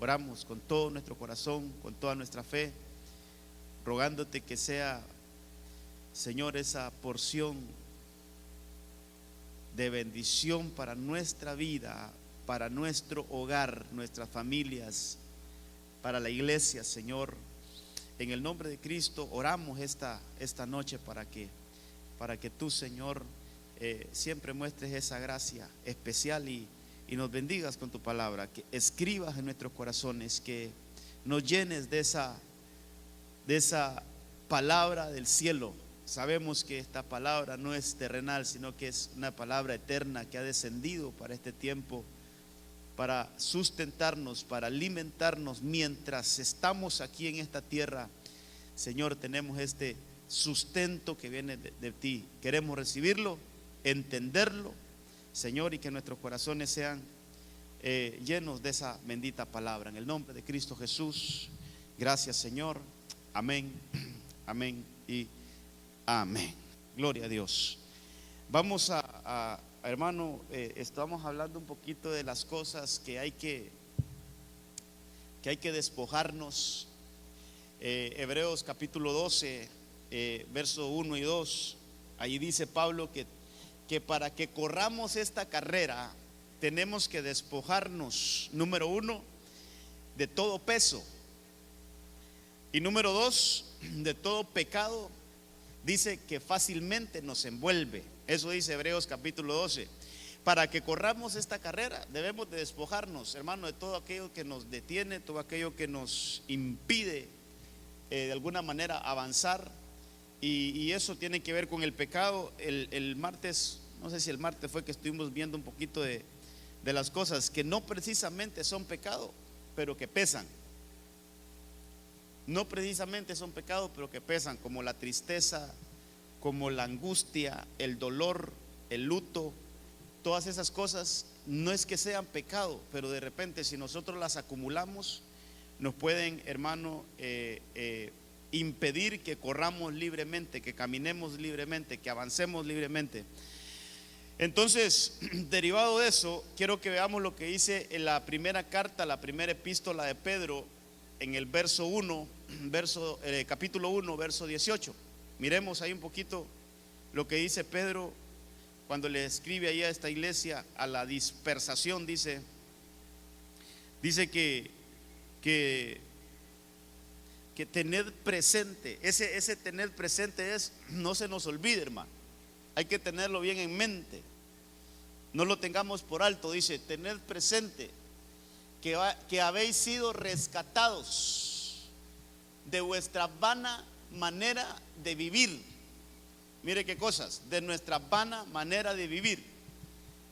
Oramos con todo nuestro corazón, con toda nuestra fe, rogándote que sea, Señor, esa porción de bendición para nuestra vida, para nuestro hogar, nuestras familias, para la iglesia, Señor. En el nombre de Cristo oramos esta noche para que tú, Señor, siempre muestres esa gracia especial y nos bendigas con tu palabra, que escribas en nuestros corazones, que nos llenes de esa palabra del cielo. Sabemos que esta palabra no es terrenal, sino que es una palabra eterna que ha descendido para este tiempo, para sustentarnos, para alimentarnos mientras estamos aquí en esta tierra. Señor, tenemos este sustento que viene de ti. Queremos recibirlo, entenderlo, Señor, y que nuestros corazones sean llenos de esa bendita palabra. En el nombre de Cristo Jesús, gracias, Señor. Amén, amén y amén. Gloria a Dios. Vamos hermano, estamos hablando un poquito de las cosas que hay que despojarnos. Hebreos capítulo 12, verso 1 y 2. Allí dice Pablo que para que corramos esta carrera tenemos que despojarnos, número 1, de todo peso, y número 2, de todo pecado. Dice que fácilmente nos envuelve. Eso dice Hebreos capítulo 12. Para que corramos esta carrera debemos de despojarnos, hermano, de todo aquello que nos detiene, todo aquello que nos impide de alguna manera avanzar. Y eso tiene que ver con el pecado. El martes, no sé si el martes fue que estuvimos viendo un poquito de las cosas que no precisamente son pecado, pero que pesan. No precisamente son pecados, pero que pesan, como la tristeza, como la angustia, el dolor, el luto. Todas esas cosas no es que sean pecado, pero de repente si nosotros las acumulamos, nos pueden, hermano, impedir que corramos libremente, que caminemos libremente, que avancemos libremente. Entonces, derivado de eso, quiero que veamos lo que dice en la primera carta, la primera epístola de Pedro, en el verso 1, capítulo 1, verso 18. Miremos ahí un poquito lo que dice Pedro cuando le escribe ahí a esta iglesia, a la dispersación. Dice que tener presente, ese tener presente es, no se nos olvide, hermano. Hay que tenerlo bien en mente, no lo tengamos por alto. Dice, tened presente que habéis sido rescatados de vuestra vana manera de vivir. Mire qué cosas, de nuestra vana manera de vivir,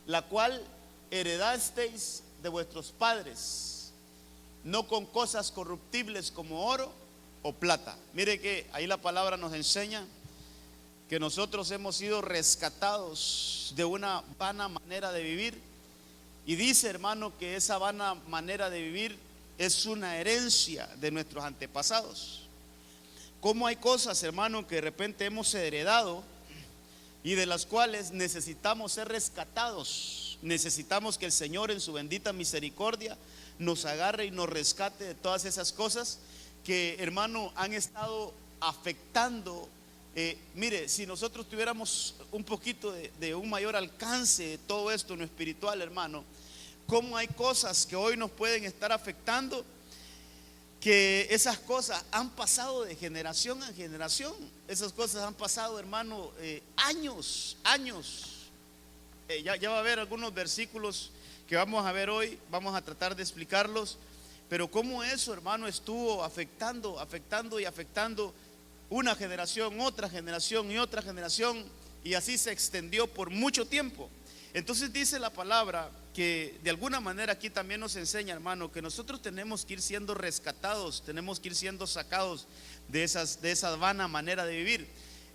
la cual heredasteis de vuestros padres, no con cosas corruptibles como oro o plata. Mire que ahí la palabra nos enseña que nosotros hemos sido rescatados de una vana manera de vivir. Y dice, hermano, que esa vana manera de vivir es una herencia de nuestros antepasados. Como hay cosas, hermano, que de repente hemos heredado y de las cuales necesitamos ser rescatados. Necesitamos que el Señor en su bendita misericordia nos agarre y nos rescate de todas esas cosas que, hermano, han estado afectando. Mire, si nosotros tuviéramos un poquito de un mayor alcance de todo esto en lo espiritual, hermano, cómo hay cosas que hoy nos pueden estar afectando, que esas cosas han pasado de generación en generación. Esas cosas han pasado, hermano, años. Ya va a haber algunos versículos que vamos a ver hoy, vamos a tratar de explicarlos, pero cómo eso, hermano, estuvo afectando una generación, otra generación y otra generación, y así se extendió por mucho tiempo. Entonces dice la palabra que de alguna manera aquí también nos enseña, hermano, que nosotros tenemos que ir siendo rescatados, tenemos que ir siendo sacados de esa vana manera de vivir.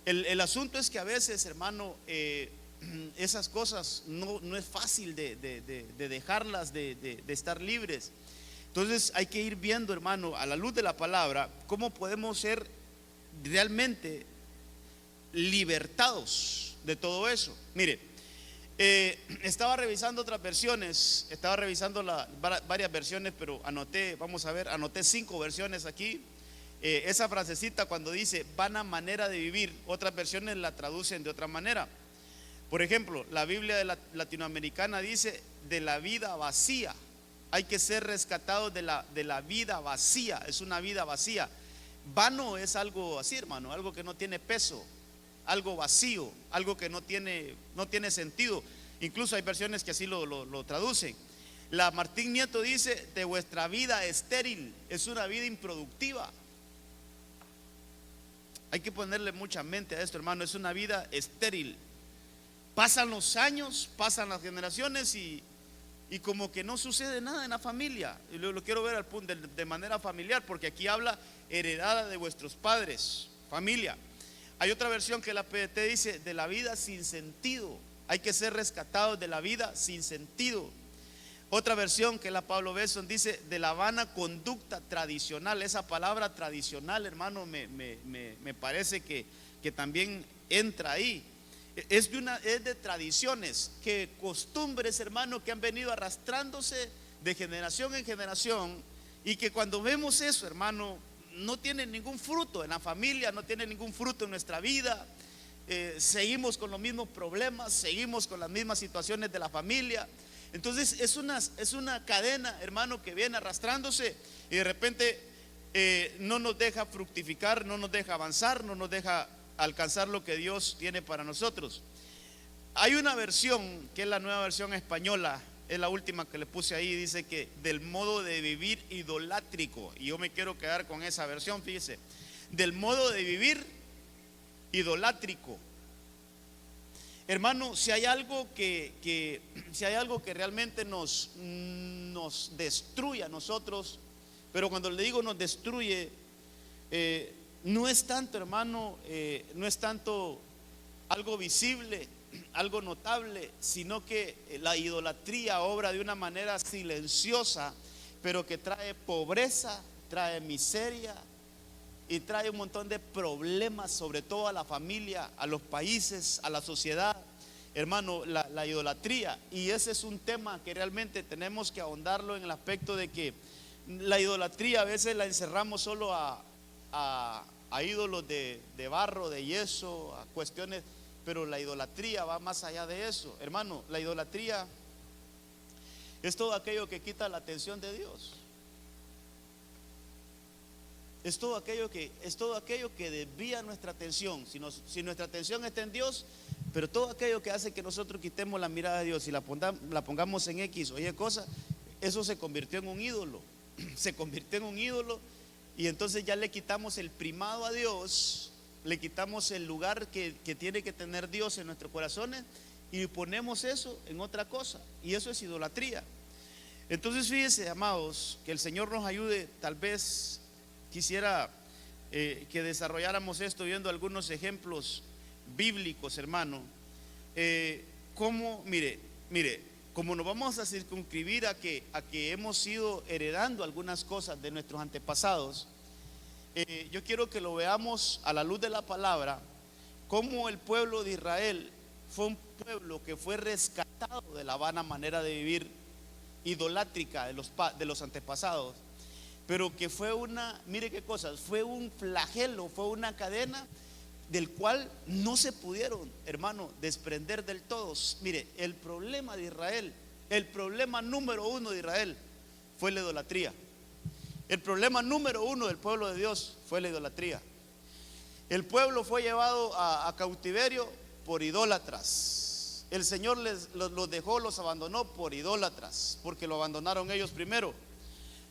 El asunto es que a veces, hermano, esas cosas no es fácil de dejarlas, de estar libres. Entonces hay que ir viendo, hermano, a la luz de la palabra, cómo podemos ser realmente libertados de todo eso. Mire, Estaba revisando otras versiones, estaba revisando varias versiones, pero anoté, vamos a ver, anoté 5 versiones aquí. Esa frasecita cuando dice vana manera de vivir, otras versiones la traducen de otra manera. Por ejemplo, la Biblia latinoamericana dice de la vida vacía. Hay que ser rescatados de la vida vacía. Es una vida vacía. Vano es algo así, hermano, algo que no tiene peso, algo vacío, algo que no tiene sentido. Incluso hay versiones que así lo traducen. La Martín Nieto dice de vuestra vida estéril, es una vida improductiva. Hay que ponerle mucha mente a esto, hermano, es una vida estéril. Pasan los años, pasan las generaciones y como que no sucede nada en la familia. Y lo quiero ver al punto de manera familiar, porque aquí habla heredada de vuestros padres, familia. Hay otra versión que la PDT dice de la vida sin sentido. Hay que ser rescatados de la vida sin sentido. Otra versión que la Pablo Besson dice de la vana conducta tradicional. Esa palabra tradicional, hermano, me parece que también entra ahí. Es de tradiciones, que costumbres, hermano, que han venido arrastrándose de generación en generación, y que cuando vemos eso, hermano, no tiene ningún fruto en la familia, no tiene ningún fruto en nuestra vida. Seguimos con los mismos problemas, seguimos con las mismas situaciones de la familia. Entonces es una cadena, hermano, que viene arrastrándose y de repente no nos deja fructificar, no nos deja avanzar, no nos deja alcanzar lo que Dios tiene para nosotros. Hay una versión que es la nueva versión española, es la última que le puse ahí, dice que del modo de vivir idolátrico, y yo me quiero quedar con esa versión, fíjese, del modo de vivir idolátrico. Hermano, si hay algo que realmente nos destruye a nosotros, pero cuando le digo nos destruye, no es tanto, hermano, no es tanto algo visible, algo notable, sino que la idolatría obra de una manera silenciosa, pero que trae pobreza, trae miseria y trae un montón de problemas, sobre todo a la familia, a los países, a la sociedad, hermano, la idolatría. Y ese es un tema que realmente tenemos que ahondarlo en el aspecto de que la idolatría a veces la encerramos solo a ídolos de barro, de yeso, a cuestiones, pero la idolatría va más allá de eso, hermano. La idolatría es todo aquello que quita la atención de Dios. Es todo aquello que desvía nuestra atención. Si nuestra atención está en Dios, pero todo aquello que hace que nosotros quitemos la mirada de Dios y la pongamos en X o Y cosa, eso se convirtió en un ídolo. Se convirtió en un ídolo. Y entonces ya le quitamos el primado a Dios, le quitamos el lugar que tiene que tener Dios en nuestros corazones y ponemos eso en otra cosa. Y eso es idolatría. Entonces fíjese, amados, que el Señor nos ayude. Tal vez quisiera que desarrolláramos esto viendo algunos ejemplos bíblicos, hermano. Como nos vamos a circunscribir a que hemos ido heredando algunas cosas de nuestros antepasados, yo quiero que lo veamos a la luz de la palabra, cómo el pueblo de Israel fue un pueblo que fue rescatado de la vana manera de vivir idolátrica de los antepasados, pero que fue mire qué cosas, fue un flagelo, fue una cadena del cual no se pudieron, hermano, desprender del todo. Mire, el problema de Israel, el problema número 1 de Israel fue la idolatría. El problema número 1 del pueblo de Dios fue la idolatría. El pueblo fue llevado a cautiverio por idólatras. El Señor los dejó, los abandonó por idólatras, porque lo abandonaron ellos primero.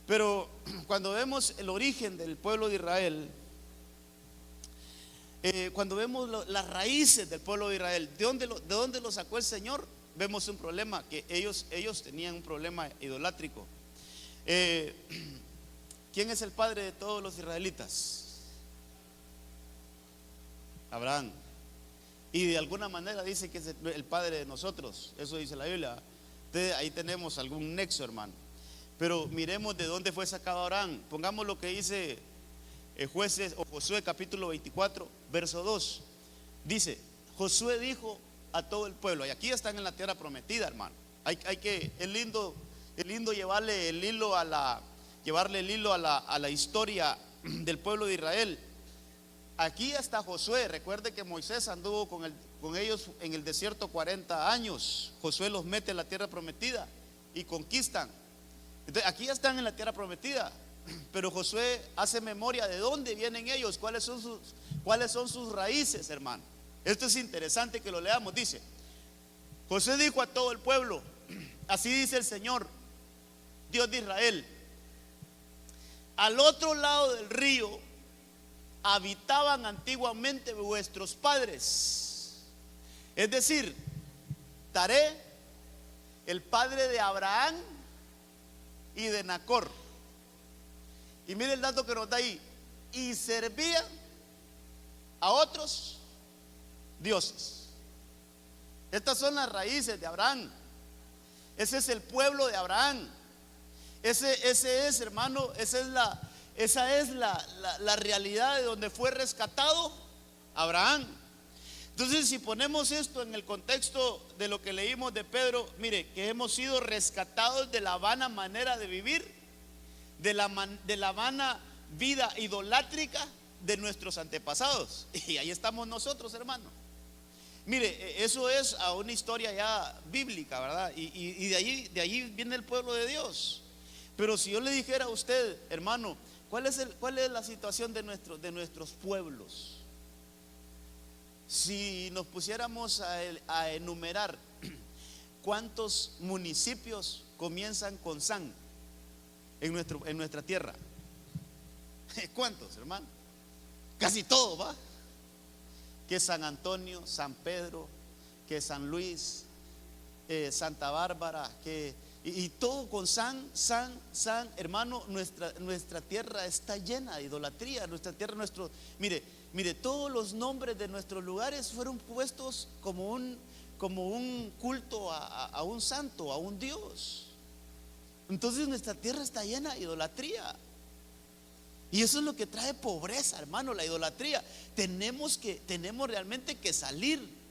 Pero cuando vemos el origen del pueblo de Israel, cuando vemos las raíces del pueblo de Israel, ¿de dónde lo sacó el Señor? Vemos un problema, que ellos tenían un problema idolátrico. ¿Quién es el padre de todos los israelitas? Abraham. Y de alguna manera dice que es el padre de nosotros. Eso dice la Biblia. Entonces, ahí tenemos algún nexo, hermano. Pero miremos de dónde fue sacado Abraham. Pongamos lo que dice Jueces o Josué capítulo 24 verso 2. Dice: Josué dijo a todo el pueblo. Y aquí están en la tierra prometida, hermano. Es lindo llevarle el hilo a la historia del pueblo de Israel. Aquí está Josué. Recuerde que Moisés anduvo con ellos en el desierto 40 años. Josué los mete en la tierra prometida y conquistan. Entonces, aquí ya están en la tierra prometida, pero Josué hace memoria de dónde vienen ellos, cuáles son sus raíces, hermano. Esto es interesante que lo leamos. Dice: Josué dijo a todo el pueblo: así dice el Señor, Dios de Israel, al otro lado del río habitaban antiguamente vuestros padres, es decir, Taré, el padre de Abraham y de Nacor. Y mire el dato que nos da ahí: y servían a otros dioses. Estas son las raíces de Abraham. Ese es el pueblo de Abraham. Ese es, hermano, esa es la realidad de donde fue rescatado Abraham. Entonces, si ponemos esto en el contexto de lo que leímos de Pedro, mire, que hemos sido rescatados de la vana manera de vivir, de la vana vida idolátrica de nuestros antepasados. Y ahí estamos nosotros, hermano. Mire, eso es a una historia ya bíblica, ¿verdad? Y de ahí viene el pueblo de Dios. Pero si yo le dijera a usted, hermano, ¿cuál es la situación de nuestros pueblos? Si nos pusiéramos a enumerar cuántos municipios comienzan con San en nuestra tierra, ¿cuántos, hermano? Casi todos, ¿va? Que San Antonio, San Pedro, que San Luis, Santa Bárbara, y todo con San, hermano. Nuestra tierra está llena de idolatría. Nuestra tierra, mire, todos los nombres de nuestros lugares fueron puestos como un culto a un santo, a un Dios. Entonces nuestra tierra está llena de idolatría. Y eso es lo que trae pobreza, hermano, la idolatría. Tenemos realmente que salir.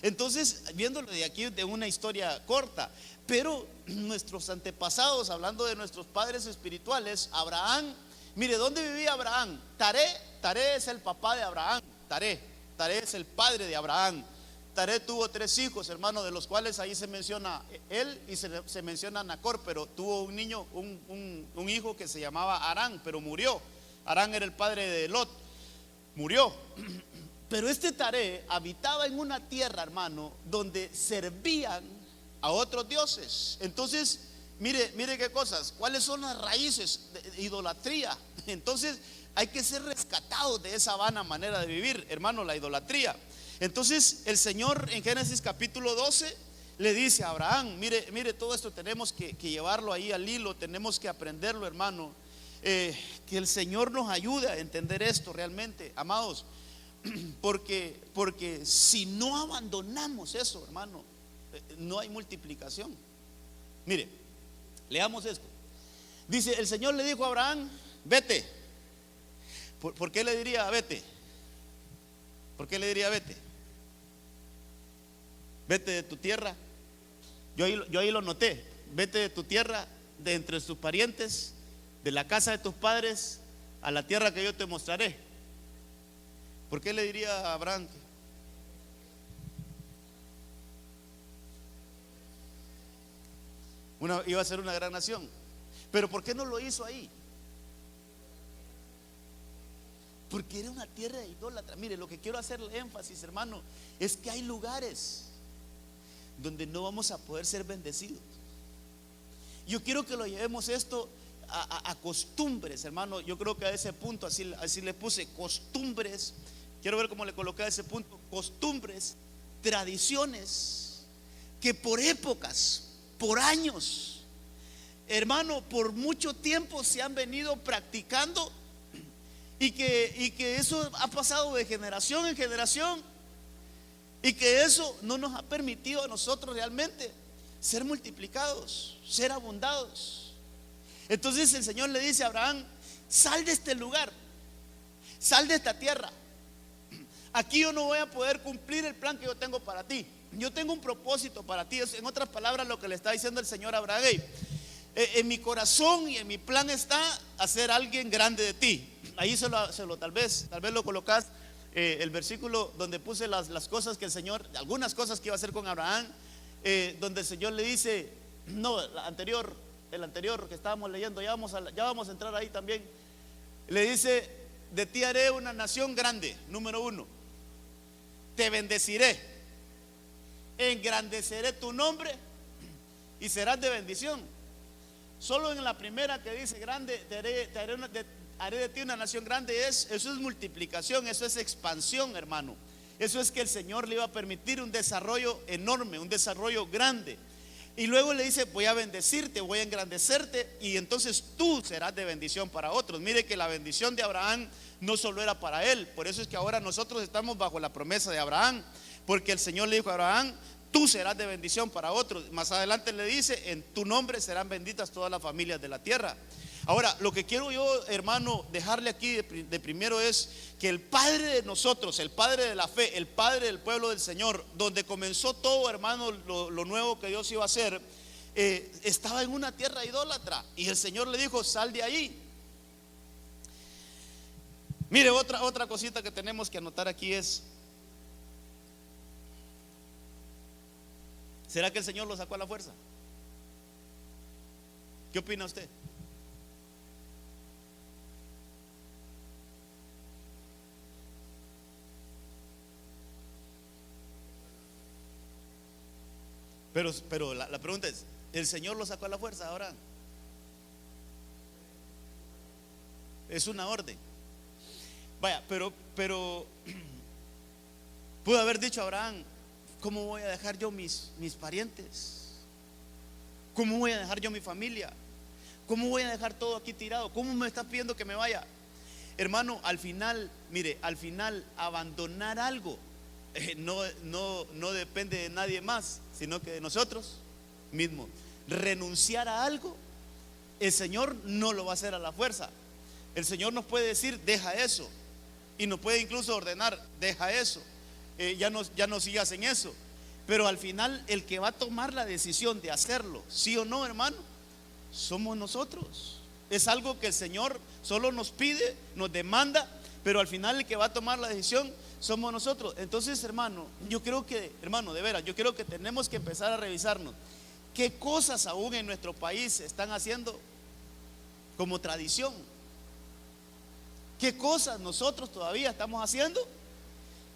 Entonces, viéndolo de aquí, de una historia corta, pero nuestros antepasados, hablando de nuestros padres espirituales, Abraham, mire, ¿dónde vivía Abraham? Taré es el papá de Abraham. Taré es el padre de Abraham. Taré tuvo 3 hijos, hermano, de los cuales ahí se menciona él y se menciona Nacor, pero tuvo un niño, un hijo que se llamaba Harán, pero murió. Harán era el padre de Lot, murió. Pero este Taré habitaba en una tierra, hermano, donde servían a otros dioses. Entonces, mire qué cosas, cuáles son las raíces de idolatría. Entonces, hay que ser rescatados de esa vana manera de vivir, hermano, la idolatría. Entonces el Señor en Génesis capítulo 12 le dice a Abraham: mire, todo esto tenemos que llevarlo ahí al hilo, tenemos que aprenderlo, hermano. Que el Señor nos ayude a entender esto realmente, amados, porque si no abandonamos eso, hermano, no hay multiplicación. Mire, leamos esto. Dice: el Señor le dijo a Abraham: vete. ¿Por qué le diría vete? ¿Por qué le diría vete? Vete de tu tierra. Yo ahí lo noté. Vete de tu tierra, de entre tus parientes, de la casa de tus padres, a la tierra que yo te mostraré. ¿Por qué le diría a Abraham? Iba a ser una gran nación. Pero ¿por qué no lo hizo ahí? Porque era una tierra idólatra. Mire, lo que quiero hacerle énfasis, hermano, es que hay lugares donde no vamos a poder ser bendecidos. Yo quiero que lo llevemos esto a costumbres, hermano. Yo creo que a ese punto, así le puse costumbres. Quiero ver cómo le coloqué a ese punto. Costumbres, tradiciones que por épocas, por años, hermano, por mucho tiempo se han venido practicando. Y que eso ha pasado de generación en generación, y que eso no nos ha permitido a nosotros realmente ser multiplicados, ser abundados. Entonces el Señor le dice a Abraham: sal de este lugar, sal de esta tierra. Aquí yo no voy a poder cumplir el plan que yo tengo para ti. yo tengo un propósito para ti. En otras palabras, lo que le está diciendo el Señor a Abraham: hey, en mi corazón y en mi plan está hacer alguien grande de ti. Ahí tal vez lo colocas, el versículo donde puse las cosas que el Señor, algunas cosas que iba a hacer con Abraham, donde el Señor le dice, no, el anterior que estábamos leyendo, ya vamos a entrar ahí también. Le dice: de ti haré una nación grande. Número 1, te bendeciré, engrandeceré tu nombre y serás de bendición. Solo en la primera que dice grande, haré de ti una nación grande, eso es multiplicación, eso es expansión, hermano. Eso es que el Señor le iba a permitir un desarrollo enorme, un desarrollo grande. Y luego le dice: voy a bendecirte, voy a engrandecerte, y entonces tú serás de bendición para otros. Mire que la bendición de Abraham no solo era para él. Por eso es que ahora nosotros estamos bajo la promesa de Abraham, porque el Señor le dijo a Abraham: tú serás de bendición para otros. Más adelante le dice: en tu nombre serán benditas todas las familias de la tierra. Ahora, lo que quiero yo, hermano, dejarle aquí de primero es que el Padre de nosotros, el Padre de la fe, el Padre del pueblo del Señor, donde comenzó todo, hermano, lo nuevo que Dios iba a hacer, estaba en una tierra idólatra, y el Señor le dijo: sal de ahí. Mire, otra cosita que tenemos que anotar aquí es: ¿será que el Señor lo sacó a la fuerza? ¿Qué opina usted? Pero la pregunta es: ¿el Señor lo sacó a la fuerza ahora? Es una orden. Vaya, pero pudo haber dicho Abraham: ¿cómo voy a dejar yo mis parientes? ¿Cómo voy a dejar yo mi familia? ¿Cómo voy a dejar todo aquí tirado? ¿Cómo me está pidiendo que me vaya? Hermano, al final, mire, abandonar algo no depende de nadie más, sino que de nosotros mismos. Renunciar a algo, el Señor no lo va a hacer a la fuerza. El Señor nos puede decir: deja eso, y nos puede incluso ordenar: deja eso, ya no sigas en eso. Pero al final, el que va a tomar la decisión de hacerlo, sí o no, hermano, somos nosotros. Es algo que el Señor solo nos pide, nos demanda, pero al final el que va a tomar la decisión somos nosotros. Entonces, hermano, yo creo que, hermano, de veras, yo creo que tenemos que empezar a revisarnos qué cosas aún en nuestro país están haciendo como tradición. ¿Qué cosas nosotros todavía estamos haciendo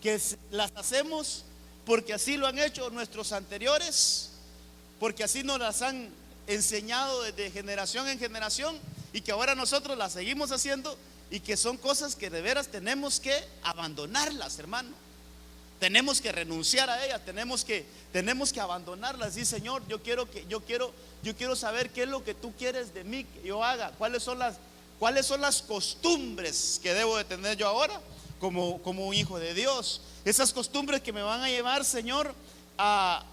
que las hacemos porque así lo han hecho nuestros anteriores, porque así nos las han enseñado desde generación en generación, y que ahora nosotros las seguimos haciendo, y que son cosas que de veras tenemos que abandonarlas, hermano? Tenemos que renunciar a ellas, tenemos que abandonarlas. Y Señor, yo quiero saber qué es lo que tú quieres de mí que yo haga, cuáles son las costumbres que debo de tener yo ahora como un hijo de Dios. Esas costumbres que me van a llevar, Señor, a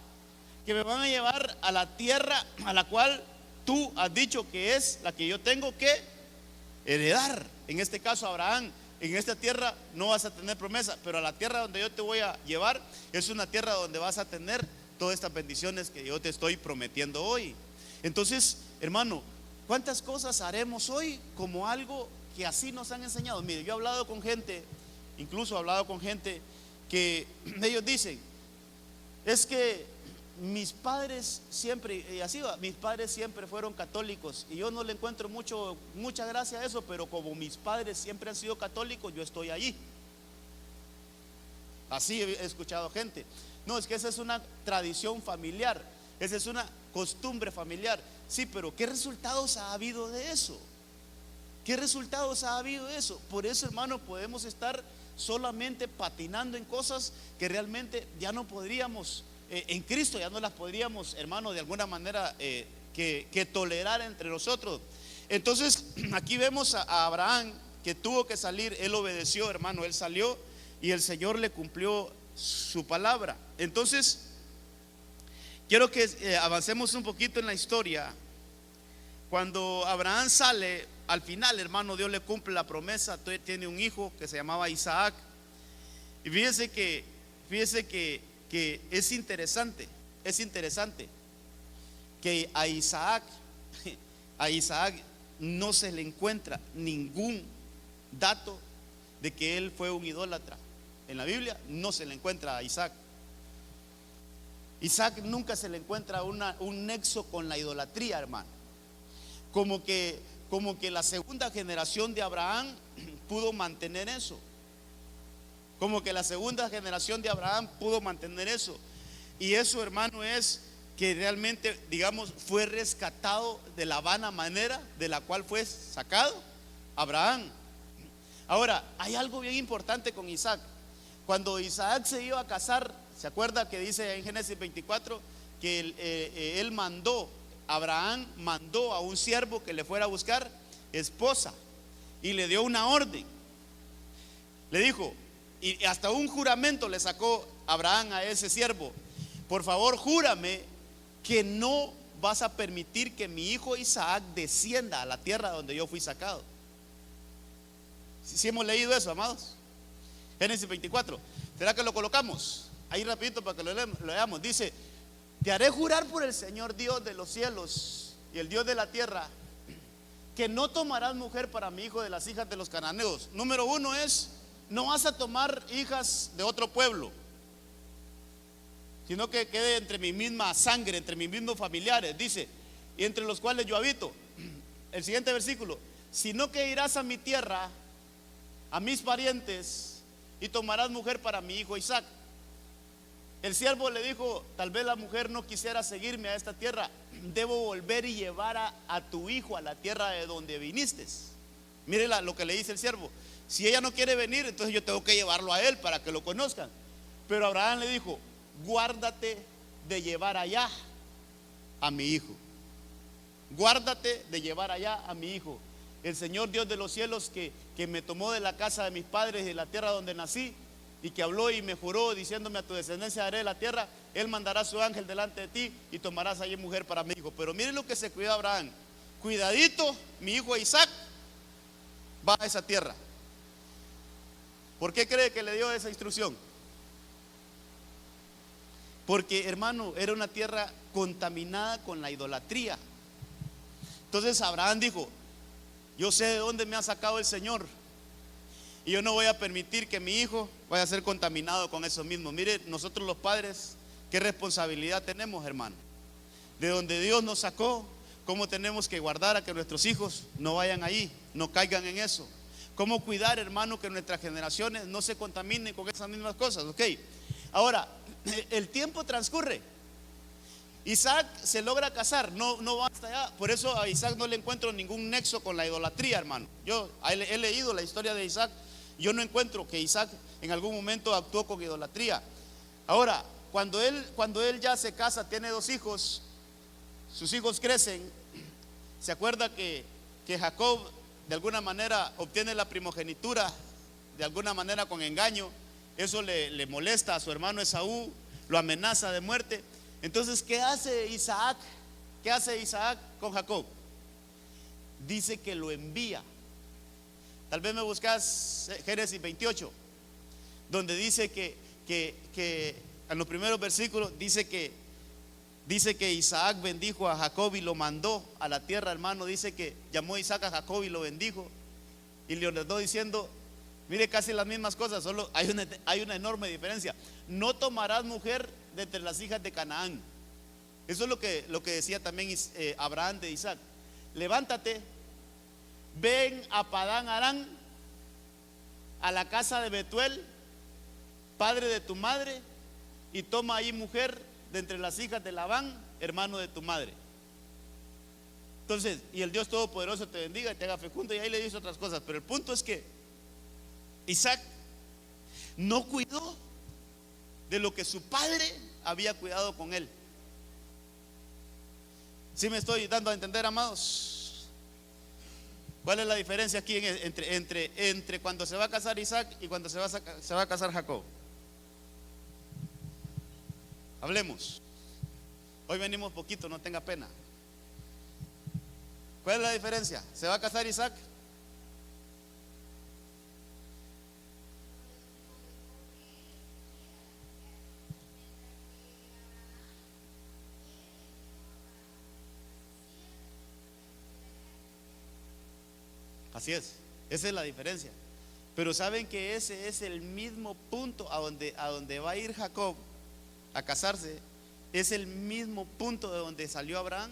la tierra a la cual tú has dicho que es la que yo tengo que heredar. En este caso, Abraham, en esta tierra no vas a tener promesa, pero a la tierra donde yo te voy a llevar es una tierra donde vas a tener todas estas bendiciones que yo te estoy prometiendo hoy. Entonces, hermano, ¿cuántas cosas haremos hoy como algo que así nos han enseñado? Mire, yo he hablado con gente, incluso he hablado con gente que ellos dicen: es que mis padres siempre, y así va, mis padres siempre fueron católicos, y yo no le encuentro mucha gracia a eso, pero como mis padres siempre han sido católicos, yo estoy allí. Así he escuchado gente. No, es que esa es una tradición familiar, esa es una costumbre familiar. Sí, pero ¿qué resultados ha habido de eso? ¿Qué resultados ha habido de eso? Por eso, hermano, podemos estar solamente patinando en cosas que realmente ya no podríamos, en Cristo ya no las podríamos, hermano, de alguna manera que tolerar entre nosotros. Entonces, aquí vemos a Abraham, que tuvo que salir. Él obedeció, hermano, él salió, y el Señor le cumplió su palabra. Entonces, quiero que avancemos un poquito en la historia. Cuando Abraham sale, al final, hermano, Dios le cumple la promesa. Tiene un hijo que se llamaba Isaac. Y fíjese que que es interesante que a Isaac no se le encuentra ningún dato de que él fue un idólatra. En la Biblia no se le encuentra a Isaac. Isaac nunca se le encuentra un nexo con la idolatría, hermano. Como que la segunda generación de Abraham pudo mantener eso. Como que la segunda generación de Abraham pudo mantener eso. Y eso, hermano, es que realmente, digamos, fue rescatado de la vana manera de la cual fue sacado Abraham. Ahora, hay algo bien importante con Isaac. Cuando Isaac se iba a casar, ¿se acuerda que dice en Génesis 24 que Abraham mandó a un siervo que le fuera a buscar esposa y le dio una orden? Le dijo, y hasta un juramento le sacó Abraham a ese siervo: por favor, júrame que no vas a permitir que mi hijo Isaac descienda a la tierra donde yo fui sacado. ¿Sí hemos leído eso, amados? Génesis 24. ¿Será que lo colocamos? Ahí rapidito para que lo leamos. Dice: te haré jurar por el Señor Dios de los cielos y el Dios de la tierra, que no tomarás mujer para mi hijo de las hijas de los cananeos. Número uno es: no vas a tomar hijas de otro pueblo, sino que quede entre mi misma sangre, entre mis mismos familiares. Dice: y entre los cuales yo habito. El siguiente versículo: sino que irás a mi tierra, a mis parientes, y tomarás mujer para mi hijo Isaac. El siervo le dijo: tal vez la mujer no quisiera seguirme a esta tierra, debo volver y llevar a tu hijo a la tierra de donde viniste. Mire lo que le dice el siervo: si ella no quiere venir, entonces yo tengo que llevarlo a él para que lo conozcan. Pero Abraham le dijo: guárdate de llevar allá a mi hijo. Guárdate de llevar allá a mi hijo. El Señor Dios de los cielos, que me tomó de la casa de mis padres, de la tierra donde nací, y que habló y me juró diciéndome: a tu descendencia daré la tierra, Él mandará su ángel delante de ti y tomarás allí mujer para mi hijo. Pero miren lo que se cuidó Abraham: cuidadito, mi hijo Isaac va a esa tierra. ¿Por qué cree que le dio esa instrucción? Porque, hermano, era una tierra contaminada con la idolatría. Entonces Abraham dijo: yo sé de dónde me ha sacado el Señor, y yo no voy a permitir que mi hijo vaya a ser contaminado con eso mismo. Mire, nosotros los padres, qué responsabilidad tenemos, hermano. De donde Dios nos sacó, cómo tenemos que guardar a que nuestros hijos no vayan ahí, no caigan en eso. Cómo cuidar, hermano, que nuestras generaciones no se contaminen con esas mismas cosas. Ok, ahora el tiempo transcurre. Isaac se logra casar, no va hasta allá. Por eso a Isaac no le encuentro ningún nexo con la idolatría, hermano. Yo he leído la historia de Isaac. Yo no encuentro que Isaac en algún momento actuó con idolatría. Ahora, cuando él ya se casa, tiene 2 hijos, sus hijos crecen. Se acuerda que Jacob de alguna manera obtiene la primogenitura, de alguna manera con engaño. Eso le molesta a su hermano Esaú, lo amenaza de muerte. Entonces, ¿qué hace Isaac? ¿Qué hace Isaac con Jacob? Dice que lo envía. Tal vez me buscas Génesis 28, donde dice que en los primeros versículos dice que Isaac bendijo a Jacob y lo mandó a la tierra, hermano. Dice que llamó Isaac a Jacob y lo bendijo y le ordenó diciendo: mire, casi las mismas cosas, solo hay una enorme diferencia. No tomarás mujer de entre las hijas de Canaán. Eso es lo que decía también Abraham de Isaac. Levántate, ven a Padán Aram, a la casa de Betuel, padre de tu madre, y toma ahí mujer de entre las hijas de Labán, hermano de tu madre. Entonces, y el Dios Todopoderoso te bendiga y te haga fecundo. Y ahí le dice otras cosas. Pero el punto es que Isaac no cuidó de lo que su padre había cuidado con él. ¿Sí me estoy dando a entender, amados? ¿Cuál es la diferencia aquí entre cuando se va a casar Isaac y cuando se va a casar Jacob? Hablemos. Hoy venimos poquito, no tenga pena. ¿Cuál es la diferencia? ¿Se va a casar Isaac? Así es, esa es la diferencia. Pero saben que ese es el mismo punto a donde va a ir Jacob a casarse. Es el mismo punto de donde salió Abraham.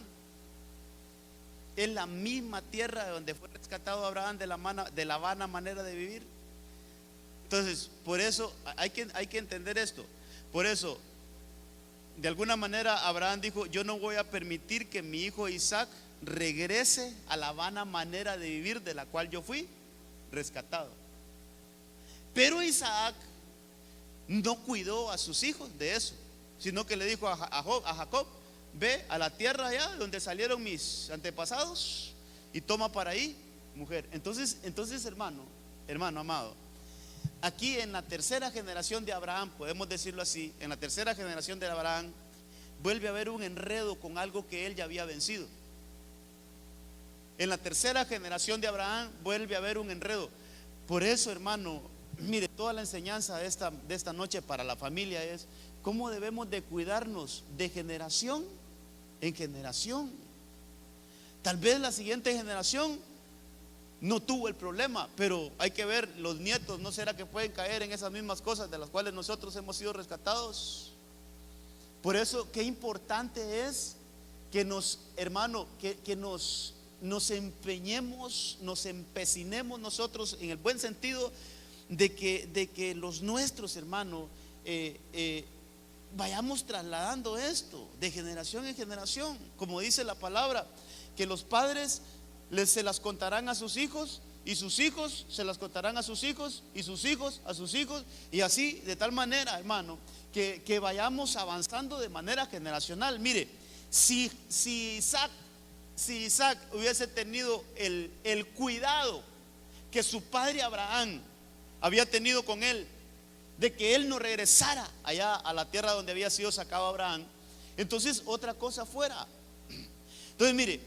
Es la misma tierra de donde fue rescatado Abraham de la vana manera de vivir. Entonces, por eso hay que entender esto. Por eso, de alguna manera, Abraham dijo: yo no voy a permitir que mi hijo Isaac regrese a la vana manera de vivir de la cual yo fui rescatado. Pero Isaac no cuidó a sus hijos de eso, sino que le dijo a Jacob: ve a la tierra allá donde salieron mis antepasados y toma para ahí mujer. Entonces hermano amado, aquí en la tercera generación de Abraham, podemos decirlo así, en la tercera generación de Abraham vuelve a haber un enredo con algo que él ya había vencido. En la tercera generación de Abraham vuelve a haber un enredo. Por eso, hermano, mire, toda la enseñanza de esta noche para la familia es cómo debemos de cuidarnos de generación en generación. Tal vez la siguiente generación no tuvo el problema, pero hay que ver, los nietos, ¿no será que pueden caer en esas mismas cosas de las cuales nosotros hemos sido rescatados? Por eso, qué importante es que nos empeñemos, nos empecinemos nosotros en el buen sentido de que los nuestros hermanos vayamos trasladando esto de generación en generación, como dice la palabra, que los padres se las contarán a sus hijos, y sus hijos se las contarán a sus hijos, y sus hijos a sus hijos, y así, de tal manera, hermano, que vayamos avanzando de manera generacional. Mire, si Isaac hubiese tenido el cuidado que su padre Abraham había tenido con él, de que él no regresara allá a la tierra donde había sido sacado Abraham, entonces otra cosa fuera. Entonces mire,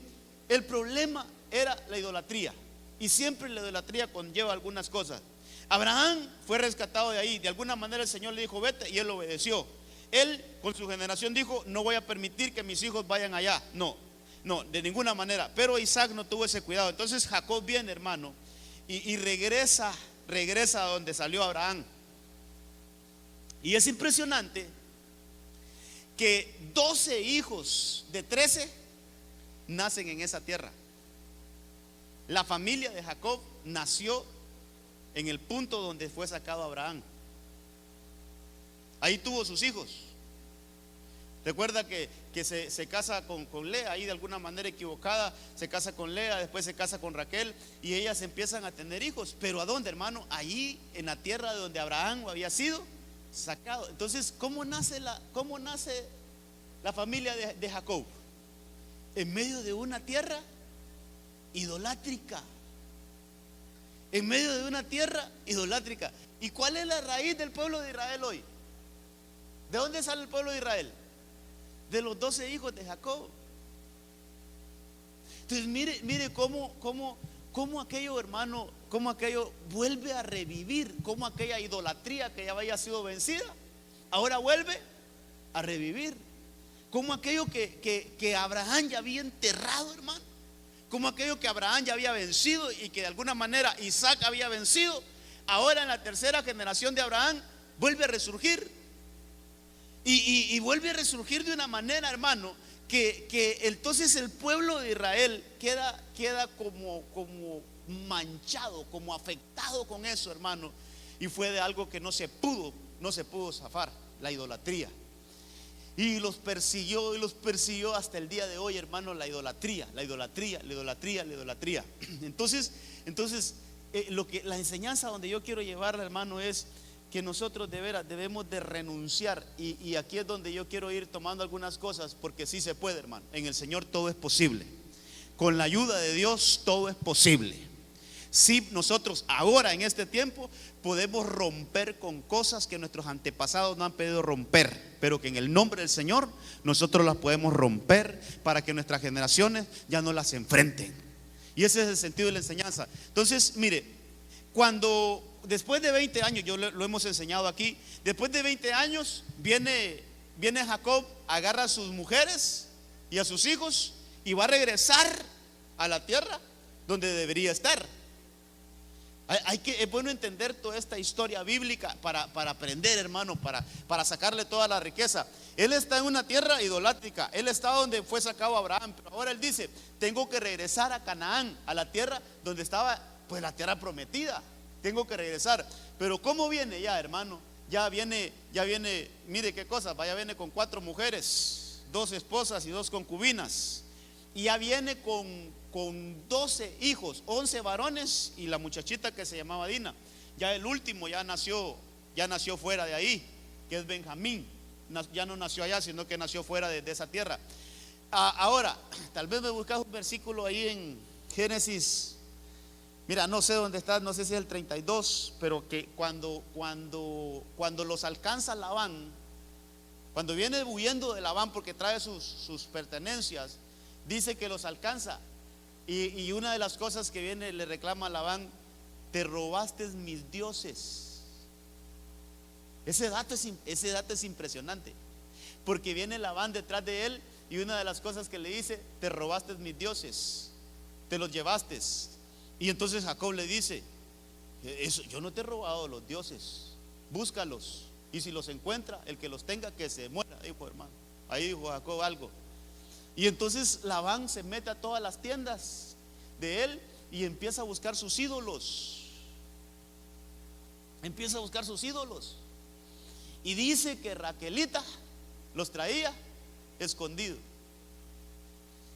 el problema era la idolatría, y siempre la idolatría conlleva algunas cosas. Abraham fue rescatado de ahí, de alguna manera el Señor le dijo: vete, y él obedeció. Él con su generación dijo: no voy a permitir que mis hijos vayan allá, no, de ninguna manera. Pero Isaac no tuvo ese cuidado. Entonces Jacob viene, hermano, y regresa a donde salió Abraham. Y es impresionante que 12 hijos de 13 nacen en esa tierra. La familia de Jacob nació en el punto donde fue sacado Abraham. Ahí tuvo sus hijos. Recuerda que se casa con Lea, ahí de alguna manera equivocada, se casa con Lea, después se casa con Raquel, y ellas empiezan a tener hijos. Pero ¿a dónde, hermano? Allí en la tierra de donde Abraham había sido sacado. Entonces, ¿cómo nace la familia de Jacob? En medio de una tierra idolátrica. En medio de una tierra idolátrica. ¿Y cuál es la raíz del pueblo de Israel hoy? ¿De dónde sale el pueblo de Israel? De los 12 hijos de Jacob. Entonces mire cómo aquello, hermano, cómo aquello vuelve a revivir, cómo aquella idolatría que ya había sido vencida, ahora vuelve a revivir. Como aquello que Abraham ya había enterrado, hermano, como aquello que Abraham ya había vencido y que de alguna manera Isaac había vencido, ahora en la tercera generación de Abraham vuelve a resurgir. Y vuelve a resurgir de una manera, hermano, que entonces el pueblo de Israel queda como manchado, como afectado con eso, hermano. Y fue de algo que no se pudo zafar, la idolatría. Y los persiguió hasta el día de hoy, hermano, la idolatría. Entonces la enseñanza donde yo quiero llevarla, hermano, es que nosotros de veras debemos de renunciar, y aquí es donde yo quiero ir tomando algunas cosas, porque sí se puede, hermano. En el Señor todo es posible. Con la ayuda de Dios todo es posible. Si nosotros ahora en este tiempo podemos romper con cosas que nuestros antepasados no han podido romper, pero que en el nombre del Señor nosotros las podemos romper para que nuestras generaciones ya no las enfrenten. Y ese es el sentido de la enseñanza. Entonces, mire, cuando después de 20 años, yo lo hemos enseñado aquí, después de 20 años viene Jacob, agarra a sus mujeres y a sus hijos y va a regresar a la tierra donde debería estar. Es bueno entender toda esta historia bíblica para aprender, hermano, para sacarle toda la riqueza. Él está en una tierra idolátrica. Él está donde fue sacado Abraham. Pero ahora él dice: tengo que regresar a Canaán, a la tierra donde estaba, pues la tierra prometida. Tengo que regresar. Pero ¿cómo viene ya, hermano? Ya viene, mire qué cosa, ya viene con 4 mujeres, 2 esposas y 2 concubinas. Y ya viene con 12 hijos, 11 varones y la muchachita que se llamaba Dina. Ya el último ya nació fuera de ahí, que es Benjamín. Ya no nació allá, sino que nació fuera de esa tierra. Ahora, tal vez me buscas un versículo ahí en Génesis. Mira, no sé dónde está, no sé si es el 32, pero que cuando los alcanza Labán, cuando viene huyendo de Labán porque trae sus pertenencias, dice que los alcanza. Y una de las cosas que viene, le reclama a Labán: te robaste mis dioses. Ese dato es impresionante, porque viene Labán detrás de él y una de las cosas que le dice: te robaste mis dioses, te los llevaste. Y entonces Jacob le dice: yo no te he robado los dioses, búscalos, y si los encuentra, el que los tenga que se muera, dijo, hermano. Ahí dijo Jacob algo. Y entonces Labán se mete a todas las tiendas de él y empieza a buscar sus ídolos. Empieza a buscar sus ídolos. Y dice que Raquelita los traía escondido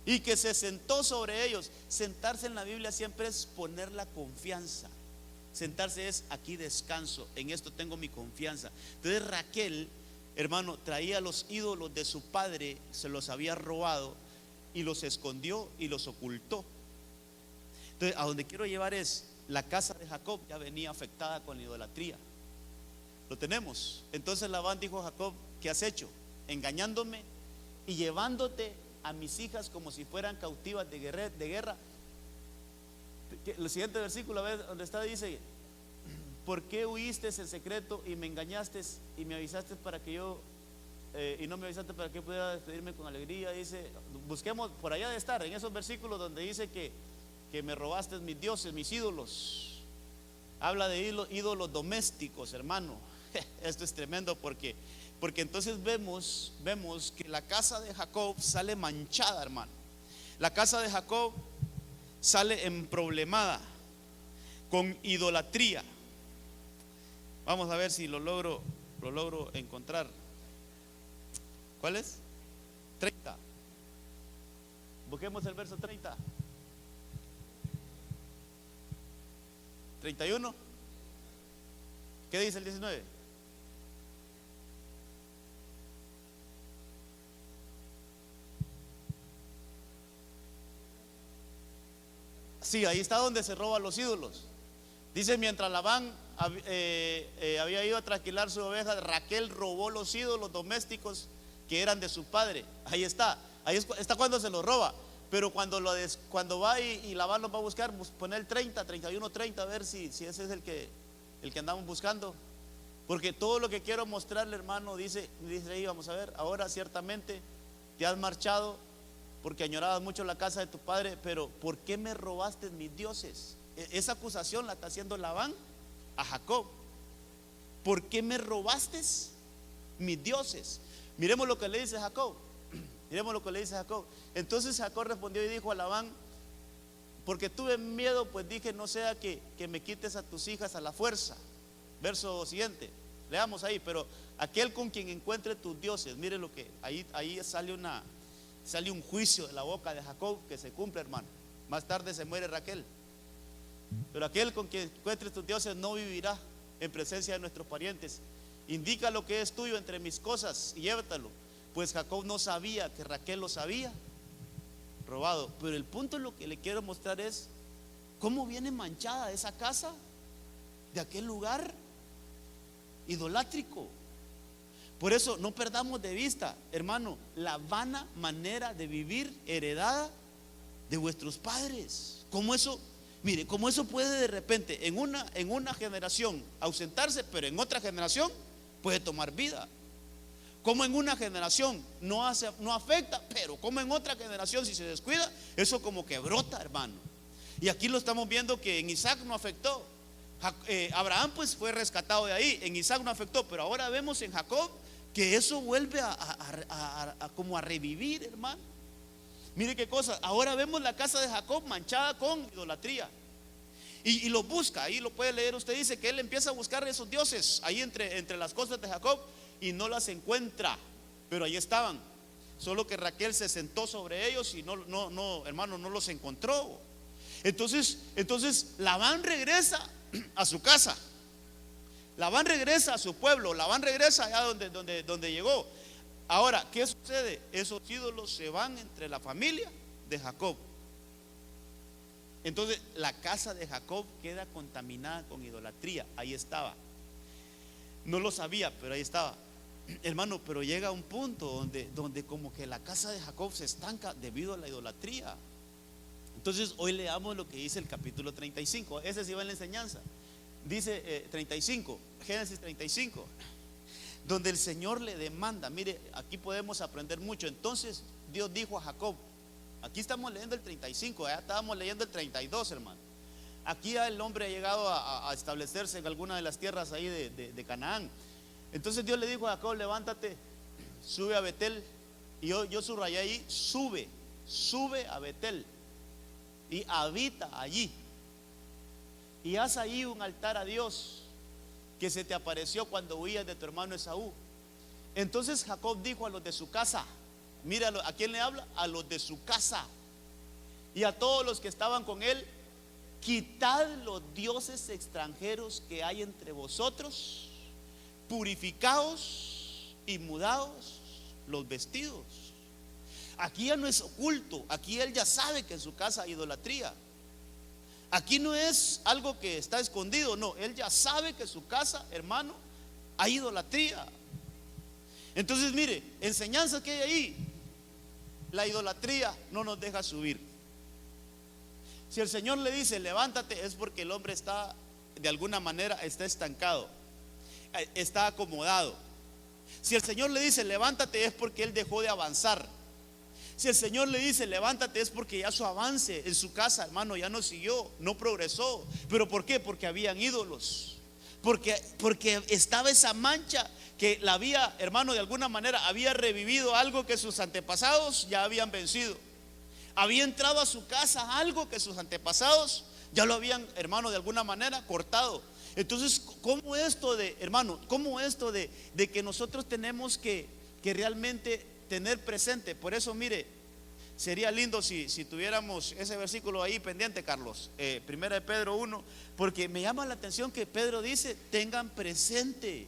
y que se sentó sobre ellos. Sentarse en la Biblia siempre es poner la confianza. Sentarse es: aquí descanso, en esto tengo mi confianza. Entonces Raquel, hermano, traía los ídolos de su padre, se los había robado y los escondió y los ocultó. Entonces, a donde quiero llevar es: la casa de Jacob ya venía afectada con la idolatría. Lo tenemos. Entonces Labán dijo a Jacob: ¿qué has hecho? Engañándome y llevándote a mis hijas como si fueran cautivas de guerra. El siguiente versículo, a ver donde está, dice: ¿por qué huiste en secreto y me engañaste y me avisaste para que yo y no me avisaste para que pudiera despedirme con alegría? Dice, busquemos por allá de estar en esos versículos donde dice que me robaste mis dioses, mis ídolos. Habla de ídolos domésticos, hermano. Esto es tremendo porque entonces vemos que la casa de Jacob sale manchada, hermano. La casa de Jacob sale emproblemada con idolatría. Vamos a ver si lo logro encontrar. ¿Cuál es? 30. Busquemos el verso 30. 31. ¿Qué dice el 19? Sí, ahí está donde se roban los ídolos. Dice: mientras Labán había ido a trasquilar su oveja, Raquel robó los ídolos domésticos que eran de su padre. Ahí está cuando se los roba. Pero cuando va y Labán los va a buscar, pone el 30, 31, 30, a ver si ese es el que andamos buscando. Porque todo lo que quiero mostrarle, hermano, dice ahí, vamos a ver: ahora ciertamente te has marchado porque añorabas mucho la casa de tu padre, pero ¿por qué me robaste mis dioses? Esa acusación la está haciendo Labán a Jacob. ¿Por qué me robaste mis dioses? Miremos lo que le dice Jacob. Entonces Jacob respondió y dijo a Labán: porque tuve miedo, pues dije, no sea que me quites a tus hijas a la fuerza. Verso siguiente, leamos ahí: pero aquel con quien encuentre tus dioses. Mire lo que ahí sale un juicio de la boca de Jacob que se cumple, hermano. Más tarde se muere Raquel. Pero aquel con quien encuentres tus dioses no vivirá en presencia de nuestros parientes. Indica lo que es tuyo entre mis cosas y llévatelo. Pues Jacob no sabía que Raquel los había robado. Pero el punto, lo que le quiero mostrar es cómo viene manchada esa casa de aquel lugar idolátrico. Por eso no perdamos de vista, hermano, la vana manera de vivir heredada de vuestros padres. Como eso, mire, como eso puede de repente en una generación ausentarse, pero en otra generación puede tomar vida. Como en una generación no afecta, pero como en otra generación, si se descuida, eso como que brota, hermano. Y aquí lo estamos viendo que en Isaac no afectó, Abraham pues fue rescatado de ahí, en Isaac no afectó, pero ahora vemos en Jacob que eso vuelve como a revivir, hermano. Mire qué cosa, ahora vemos la casa de Jacob manchada con idolatría. Y lo busca, ahí lo puede leer usted, dice que él empieza a buscar esos dioses ahí entre las cosas de Jacob y no las encuentra, pero ahí estaban. Solo que Raquel se sentó sobre ellos y hermano, no los encontró. Entonces Labán regresa a su casa, Labán regresa a su pueblo, Labán regresa allá donde llegó. Ahora, ¿qué sucede? Esos ídolos se van entre la familia de Jacob. Entonces la casa de Jacob queda contaminada con idolatría. Ahí estaba. No lo sabía, pero ahí estaba. Hermano, pero llega un punto donde como que la casa de Jacob se estanca debido a la idolatría. Entonces hoy leamos lo que dice el capítulo 35. Ese sí va en la enseñanza. Dice 35, Génesis 35, donde el Señor le demanda. Mire, aquí podemos aprender mucho. Entonces Dios dijo a Jacob, aquí estamos leyendo el 35, allá estábamos leyendo el 32, hermano. Aquí ya el hombre ha llegado a establecerse en alguna de las tierras ahí de Canaán. Entonces Dios le dijo a Jacob, levántate, sube a Betel. Y yo subrayé ahí, sube a Betel y habita allí. Y haz ahí un altar a Dios que se te apareció cuando huías de tu hermano Esaú. Entonces Jacob dijo a los de su casa, mira, ¿a quién le habla? A los de su casa y a todos los que estaban con él: quitad los dioses extranjeros que hay entre vosotros, purificaos y mudaos los vestidos. Aquí ya no es oculto, aquí él ya sabe que en su casa hay idolatría. Aquí no es algo que está escondido, no, él ya sabe que en su casa, hermano, hay idolatría. Entonces mire, enseñanzas que hay ahí. La idolatría no nos deja subir. Si el Señor le dice levántate, es porque el hombre está, de alguna manera, está estancado, está acomodado. Si el Señor le dice levántate, es porque él dejó de avanzar. Si el Señor le dice levántate, es porque ya su avance en su casa, hermano, ya no siguió, no progresó. ¿Pero por qué? Porque habían ídolos, porque estaba esa mancha que la había, hermano, de alguna manera había revivido algo que sus antepasados ya habían vencido. Había entrado a su casa algo que sus antepasados ya lo habían, hermano, de alguna manera cortado. Entonces, ¿cómo esto de, hermano, cómo esto de que nosotros tenemos que realmente tener presente? Por eso, mire, sería lindo si tuviéramos ese versículo ahí pendiente, Carlos, primera de Pedro 1, porque me llama la atención que Pedro dice, tengan presente.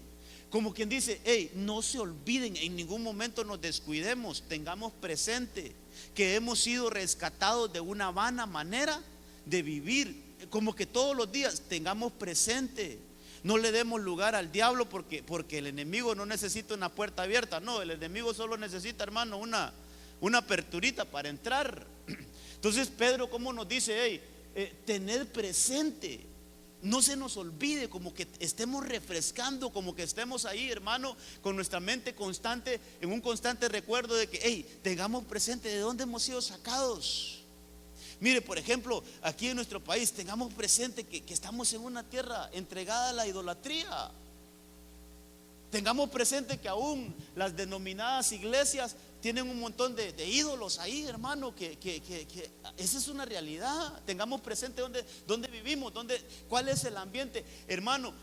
Como quien dice, hey, no se olviden, en ningún momento nos descuidemos, tengamos presente que hemos sido rescatados de una vana manera de vivir. Como que todos los días tengamos presente, no le demos lugar al diablo, porque el enemigo no necesita una puerta abierta, no, el enemigo solo necesita, hermano, una aperturita para entrar. Entonces Pedro, ¿cómo nos dice? Hey, tener presente, no se nos olvide, como que estemos refrescando, como que estemos ahí, hermano, con nuestra mente constante, en un constante recuerdo de que, hey, tengamos presente de dónde hemos sido sacados. Mire, por ejemplo, aquí en nuestro país, tengamos presente que estamos en una tierra entregada a la idolatría. Tengamos presente que aún las denominadas iglesias tienen un montón de ídolos ahí, hermano, que esa es una realidad. Tengamos presente dónde vivimos, cuál es el ambiente, hermano,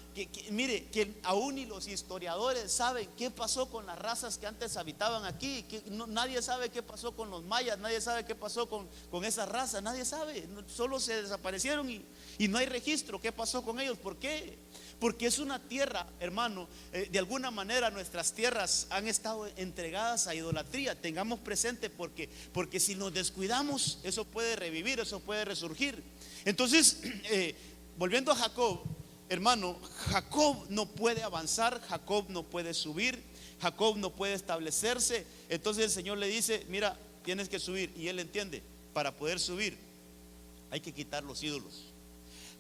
mire, que aún ni los historiadores saben qué pasó con las razas que antes habitaban aquí, nadie sabe qué pasó con los mayas, nadie sabe qué pasó con esas razas, nadie sabe, solo se desaparecieron y no hay registro qué pasó con ellos. ¿Por qué? Porque es una tierra, hermano, de alguna manera nuestras tierras han estado entregadas a idolatría. Tengamos presente, porque si nos descuidamos, eso puede revivir, eso puede resurgir. Entonces, volviendo a Jacob, hermano, Jacob no puede avanzar, Jacob no puede subir, Jacob no puede establecerse. Entonces el Señor le dice, mira, tienes que subir. Y él entiende, para poder subir hay que quitar los ídolos.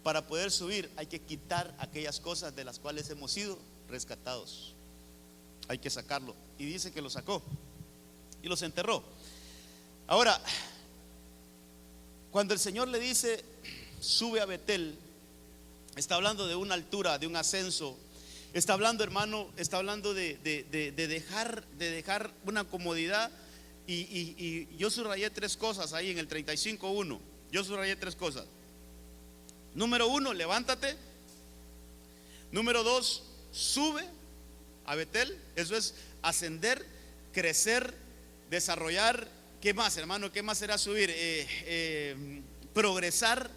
Para poder subir hay que quitar aquellas cosas de las cuales hemos sido rescatados. Hay que sacarlo. Y dice que lo sacó y los enterró. Ahora, cuando el Señor le dice, sube a Betel está hablando de una altura, de un ascenso. Está hablando, hermano, está hablando de dejar una comodidad. Y yo subrayé tres cosas ahí en el 35:1. Yo subrayé tres cosas. Número uno, levántate. Número dos, sube a Betel. Eso es ascender, crecer, desarrollar. ¿Qué más, hermano? ¿Qué más será subir? Progresar.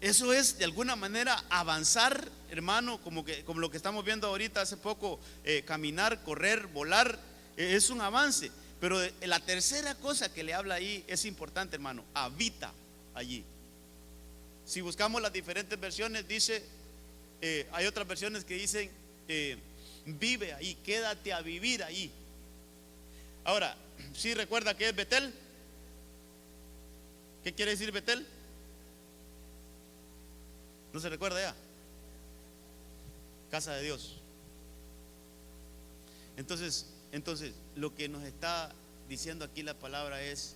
Eso es de alguna manera avanzar, hermano, como lo que estamos viendo ahorita hace poco, caminar, correr, volar, es un avance. Pero la tercera cosa que le habla ahí es importante, hermano: habita allí. Si buscamos las diferentes versiones, dice, hay otras versiones que dicen, vive ahí, quédate a vivir ahí. Ahora, ¿sí recuerda qué es Betel? ¿Qué quiere decir Betel? ¿No se recuerda ya? Casa de Dios. Entonces, lo que nos está diciendo aquí la palabra es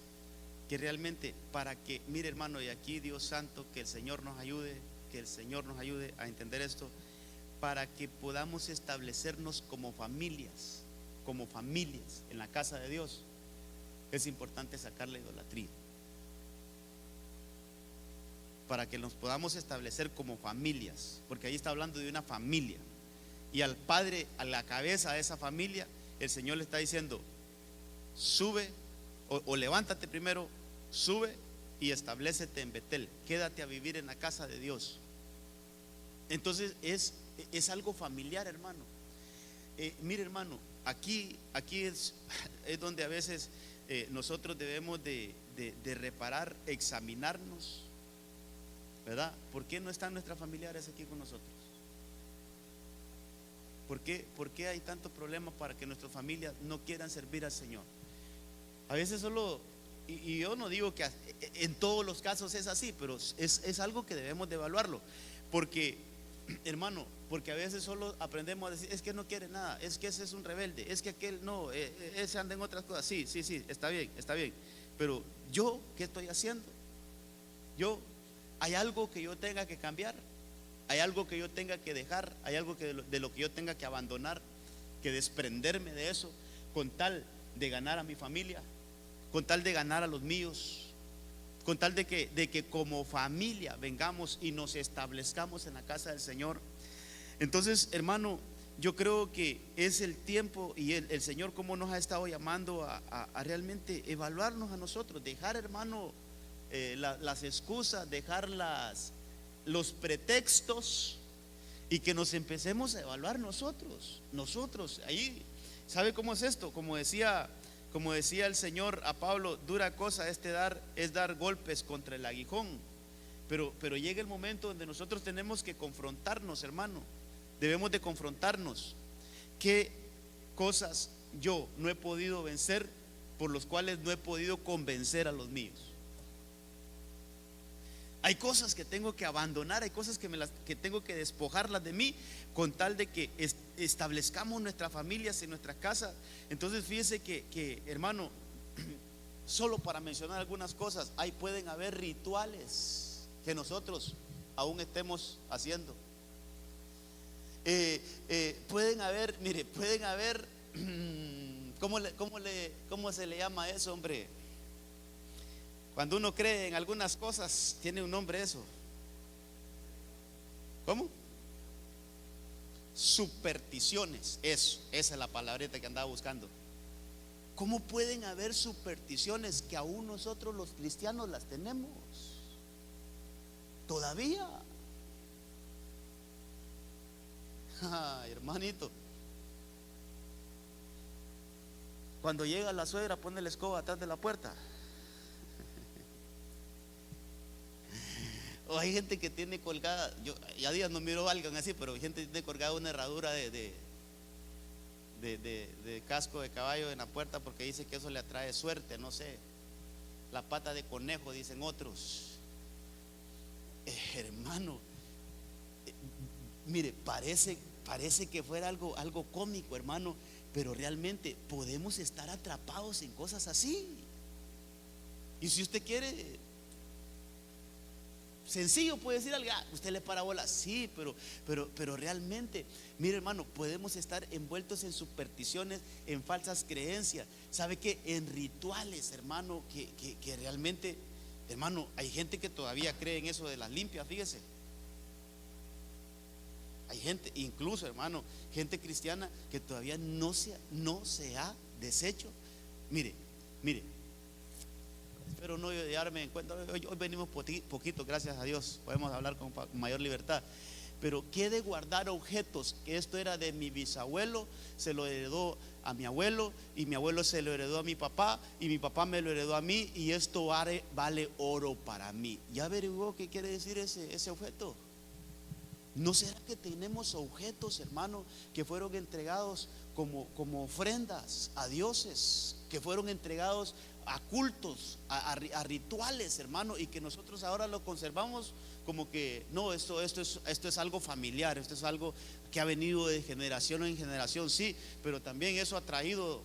que realmente, para que, mire, hermano, y aquí Dios santo, que el Señor nos ayude, a entender esto, para que podamos establecernos como familias en la casa de Dios, es importante sacar la idolatría. Para que nos podamos establecer como familias, porque ahí está hablando de una familia, y al padre, a la cabeza de esa familia, el Señor le está diciendo: sube o levántate primero, sube y establécete en Betel, quédate a vivir en la casa de Dios. Entonces es algo familiar, hermano. Mire, hermano, aquí es donde a veces nosotros debemos de reparar, examinarnos, ¿verdad? ¿Por qué no están nuestras familiares aquí con nosotros? ¿Por qué hay tantos problemas para que nuestras familias no quieran servir al Señor? A veces solo, y yo no digo que en todos los casos es así, pero es algo que debemos de evaluarlo. Porque, hermano, porque a veces solo aprendemos a decir: es que no quiere nada, es que ese es un rebelde, es que aquel no, ese anda en otras cosas. Sí, está bien. Pero yo, ¿qué estoy haciendo? ¿Hay algo que yo tenga que cambiar? ¿Hay algo que yo tenga que dejar? ¿Hay algo de lo que yo tenga que abandonar, que desprenderme de eso, con tal de ganar a mi familia, con tal de ganar a los míos, con tal de que como familia vengamos y nos establezcamos en la casa del Señor? Entonces, hermano, yo creo que es el tiempo, y el Señor como nos ha estado llamando a realmente evaluarnos a nosotros, dejar, hermano, las excusas, dejar los pretextos, y que nos empecemos a evaluar nosotros. Ahí, ¿sabe cómo es esto? Como decía el Señor a Pablo: dura cosa es dar golpes contra el aguijón. Pero llega el momento donde nosotros tenemos que confrontarnos, hermano. Debemos de confrontarnos. ¿Qué cosas yo no he podido vencer, por los cuales no he podido convencer a los míos? Hay cosas que tengo que abandonar, hay cosas que tengo que despojarlas de mí, con tal de que establezcamos nuestras familias en nuestras casas. Entonces fíjese que, hermano, solo para mencionar algunas cosas, pueden haber rituales que nosotros aún estemos haciendo. Pueden haber, ¿cómo se le llama eso, hombre? Cuando uno cree en algunas cosas, tiene un nombre eso. ¿Cómo? Supersticiones. Esa es la palabrita que andaba buscando. ¿Cómo pueden haber supersticiones que aún nosotros los cristianos las tenemos todavía? Ay, hermanito, cuando llega la suegra, pone la escoba atrás de la puerta. O hay gente que tiene colgada, yo ya días no miro a alguien así, pero hay gente que tiene colgada una herradura de casco de caballo en la puerta, porque dice que eso le atrae suerte, no sé. La pata de conejo, dicen otros. Hermano, mire, parece que fuera algo cómico, hermano, pero realmente podemos estar atrapados en cosas así. Y si usted quiere, sencillo puede decir algo, usted le parabola, sí, pero realmente, mire hermano, podemos estar envueltos en supersticiones, en falsas creencias, sabe que en rituales, hermano, que realmente, hermano, hay gente que todavía cree en eso de las limpias, fíjese. Hay gente, incluso hermano, gente cristiana que todavía no se ha deshecho. Mire, espero no darme en cuenta. Hoy venimos poquito, gracias a Dios, podemos hablar con mayor libertad. Pero qué de guardar objetos, que esto era de mi bisabuelo, se lo heredó a mi abuelo, y mi abuelo se lo heredó a mi papá, y mi papá me lo heredó a mí, y esto vale oro para mí. ¿Ya averiguó qué quiere decir ese objeto? ¿No será que tenemos objetos, hermano, que fueron entregados como ofrendas a dioses, que fueron entregados a cultos, a rituales, hermano, y que nosotros ahora lo conservamos como que no, esto es algo familiar, esto es algo que ha venido de generación en generación, sí, pero también eso ha traído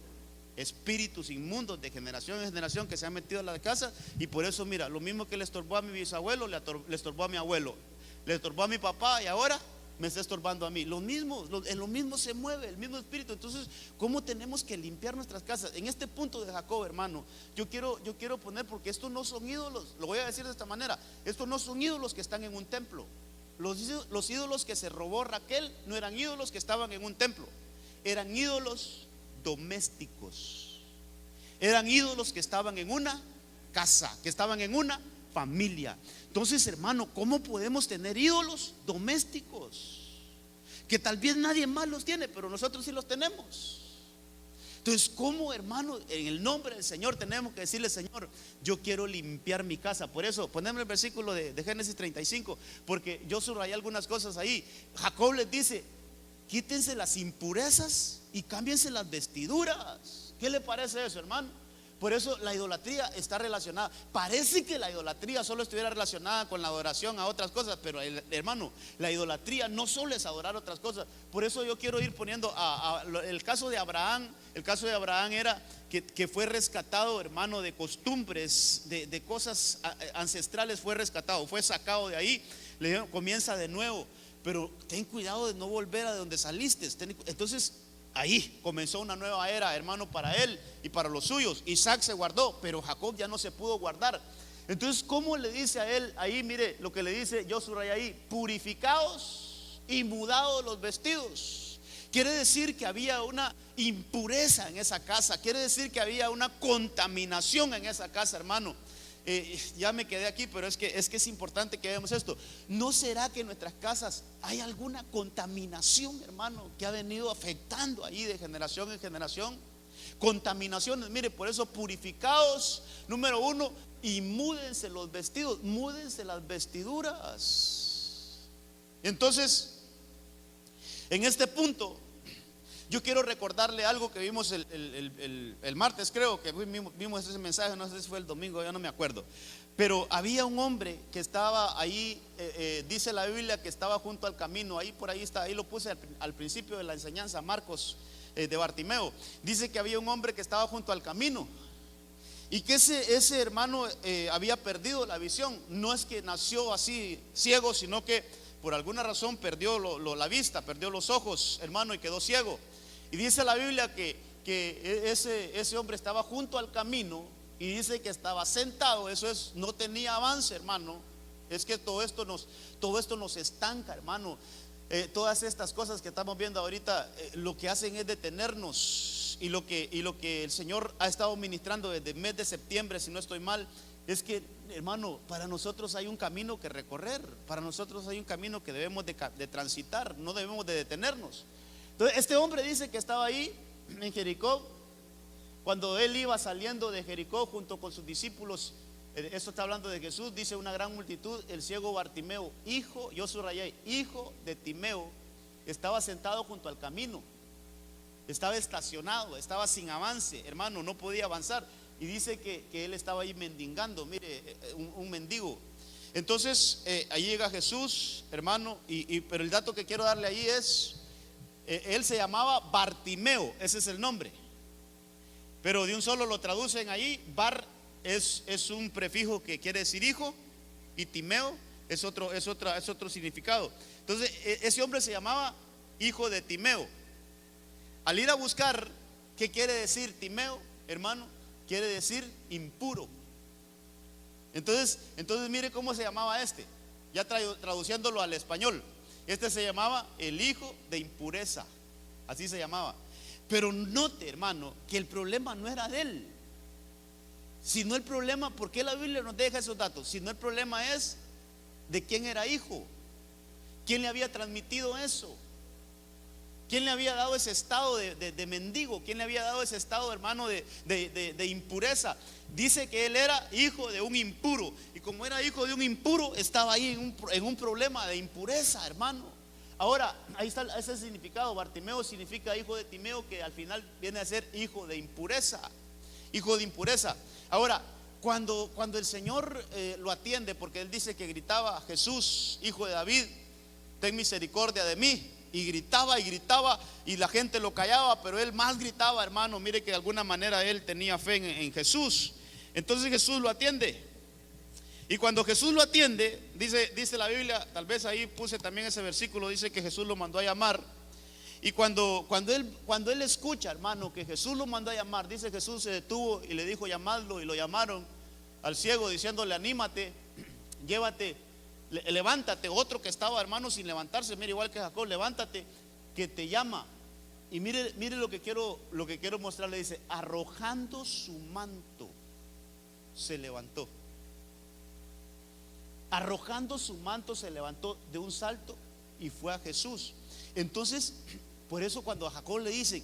espíritus inmundos de generación en generación que se han metido en la casa, y por eso mira, lo mismo que le estorbó a mi bisabuelo, le estorbó a mi abuelo, le estorbó a mi papá, y ahora me está estorbando a mí. En lo mismo se mueve el mismo espíritu. Entonces, ¿cómo tenemos que limpiar nuestras casas? En este punto de Jacob, hermano, yo quiero poner, porque estos no son ídolos, lo voy a decir de esta manera, estos no son ídolos que están en un templo. Los ídolos que se robó Raquel no eran ídolos que estaban en un templo, eran ídolos domésticos, eran ídolos que estaban en una casa, que estaban en una familia. Entonces, hermano, ¿cómo podemos tener ídolos domésticos que tal vez nadie más los tiene, pero nosotros sí los tenemos? Entonces, ¿cómo, hermano, en el nombre del Señor tenemos que decirle: Señor, yo quiero limpiar mi casa? Por eso, ponemos el versículo de Génesis 35, porque yo subrayé algunas cosas ahí. Jacob les dice: quítense las impurezas y cámbiense las vestiduras. ¿Qué le parece eso, hermano? Por eso la idolatría está relacionada. Parece que la idolatría solo estuviera relacionada con la adoración a otras cosas, pero hermano, la idolatría no solo es adorar otras cosas. Por eso yo quiero ir poniendo el caso de Abraham. El caso de Abraham era que fue rescatado, hermano, de costumbres, de cosas ancestrales. Fue rescatado, fue sacado de ahí. Le dijeron: comienza de nuevo, pero ten cuidado de no volver a donde saliste. Entonces ahí comenzó una nueva era, hermano, para él y para los suyos. Isaac se guardó, pero Jacob ya no se pudo guardar. Entonces, ¿cómo le dice a él? Ahí mire lo que le dice, yo subrayé ahí: purificados y mudados los vestidos. Quiere decir que había una impureza en esa casa, quiere decir que había una contaminación en esa casa, hermano. Ya me quedé aquí, pero es que es importante que veamos esto. ¿No será que en nuestras casas hay alguna contaminación, hermano, que ha venido afectando ahí de generación en generación? Contaminaciones, mire, por eso purificados, número uno, y múdense los vestidos, múdense las vestiduras. Entonces, en este punto, yo quiero recordarle algo que vimos el martes, creo que vimos ese mensaje, no sé si fue el domingo, ya no me acuerdo. Pero había un hombre que estaba ahí, dice la Biblia que estaba junto al camino, ahí por ahí está, ahí lo puse al principio de la enseñanza, Marcos, de Bartimeo. Dice que había un hombre que estaba junto al camino y que ese hermano había perdido la visión. No es que nació así ciego, sino que por alguna razón perdió la vista, perdió los ojos, hermano, y quedó ciego. Y dice la Biblia que ese hombre estaba junto al camino, y dice que estaba sentado. Eso es, no tenía avance, hermano. Es que todo esto nos estanca, hermano. Todas estas cosas que estamos viendo ahorita, lo que hacen es detenernos. Y lo que el Señor ha estado ministrando desde el mes de septiembre, si no estoy mal, es que, hermano, para nosotros hay un camino que recorrer, para nosotros hay un camino que debemos de transitar, no debemos de detenernos. Entonces, este hombre dice que estaba ahí en Jericó. Cuando él iba saliendo de Jericó junto con sus discípulos, esto está hablando de Jesús, dice: una gran multitud, el ciego Bartimeo, yo subrayé, hijo de Timeo, estaba sentado junto al camino, estaba estacionado, estaba sin avance, hermano, no podía avanzar. Y dice que él estaba ahí mendigando, mire, un mendigo. Entonces, ahí llega Jesús, hermano, pero el dato que quiero darle ahí es: él se llamaba Bartimeo, ese es el nombre, pero de un solo lo traducen ahí. Bar es un prefijo que quiere decir hijo, y Timeo es otro significado. Entonces, ese hombre se llamaba hijo de Timeo. Al ir a buscar, ¿qué quiere decir Timeo, hermano? Quiere decir impuro. Entonces mire cómo se llamaba este, ya traduciéndolo al español. Este se llamaba el hijo de impureza, así se llamaba. Pero note, hermano, que el problema no era de él, sino el problema, ¿por qué la Biblia nos deja esos datos? Sino el problema es de quién era hijo, quién le había transmitido eso, quién le había dado ese estado de mendigo, quién le había dado ese estado, hermano, de impureza. Dice que él era hijo de un impuro, y como era hijo de un impuro, estaba ahí en un problema de impureza, hermano. Ahora, ahí está ese significado. Bartimeo significa hijo de Timeo, que al final viene a ser hijo de impureza. Hijo de impureza. Ahora, cuando el Señor lo atiende, porque él dice que gritaba: Jesús, hijo de David, ten misericordia de mí. Y gritaba, y la gente lo callaba, pero él más gritaba, hermano. Mire que de alguna manera él tenía fe en Jesús. Entonces Jesús lo atiende. Y cuando Jesús lo atiende, dice la Biblia, tal vez ahí puse también ese versículo, dice que Jesús lo mandó a llamar. Y cuando él escucha, hermano, que Jesús lo mandó a llamar, dice Jesús se detuvo y le dijo: llamadlo. Y lo llamaron al ciego, diciéndole: anímate, llévate, levántate. Otro que estaba, hermano, sin levantarse, mire, igual que Jacob: levántate, que te llama. Y mire lo que quiero mostrarle. Dice: arrojando su manto, se levantó. Arrojando su manto, se levantó de un salto y fue a Jesús. Entonces, por eso cuando a Jacob le dice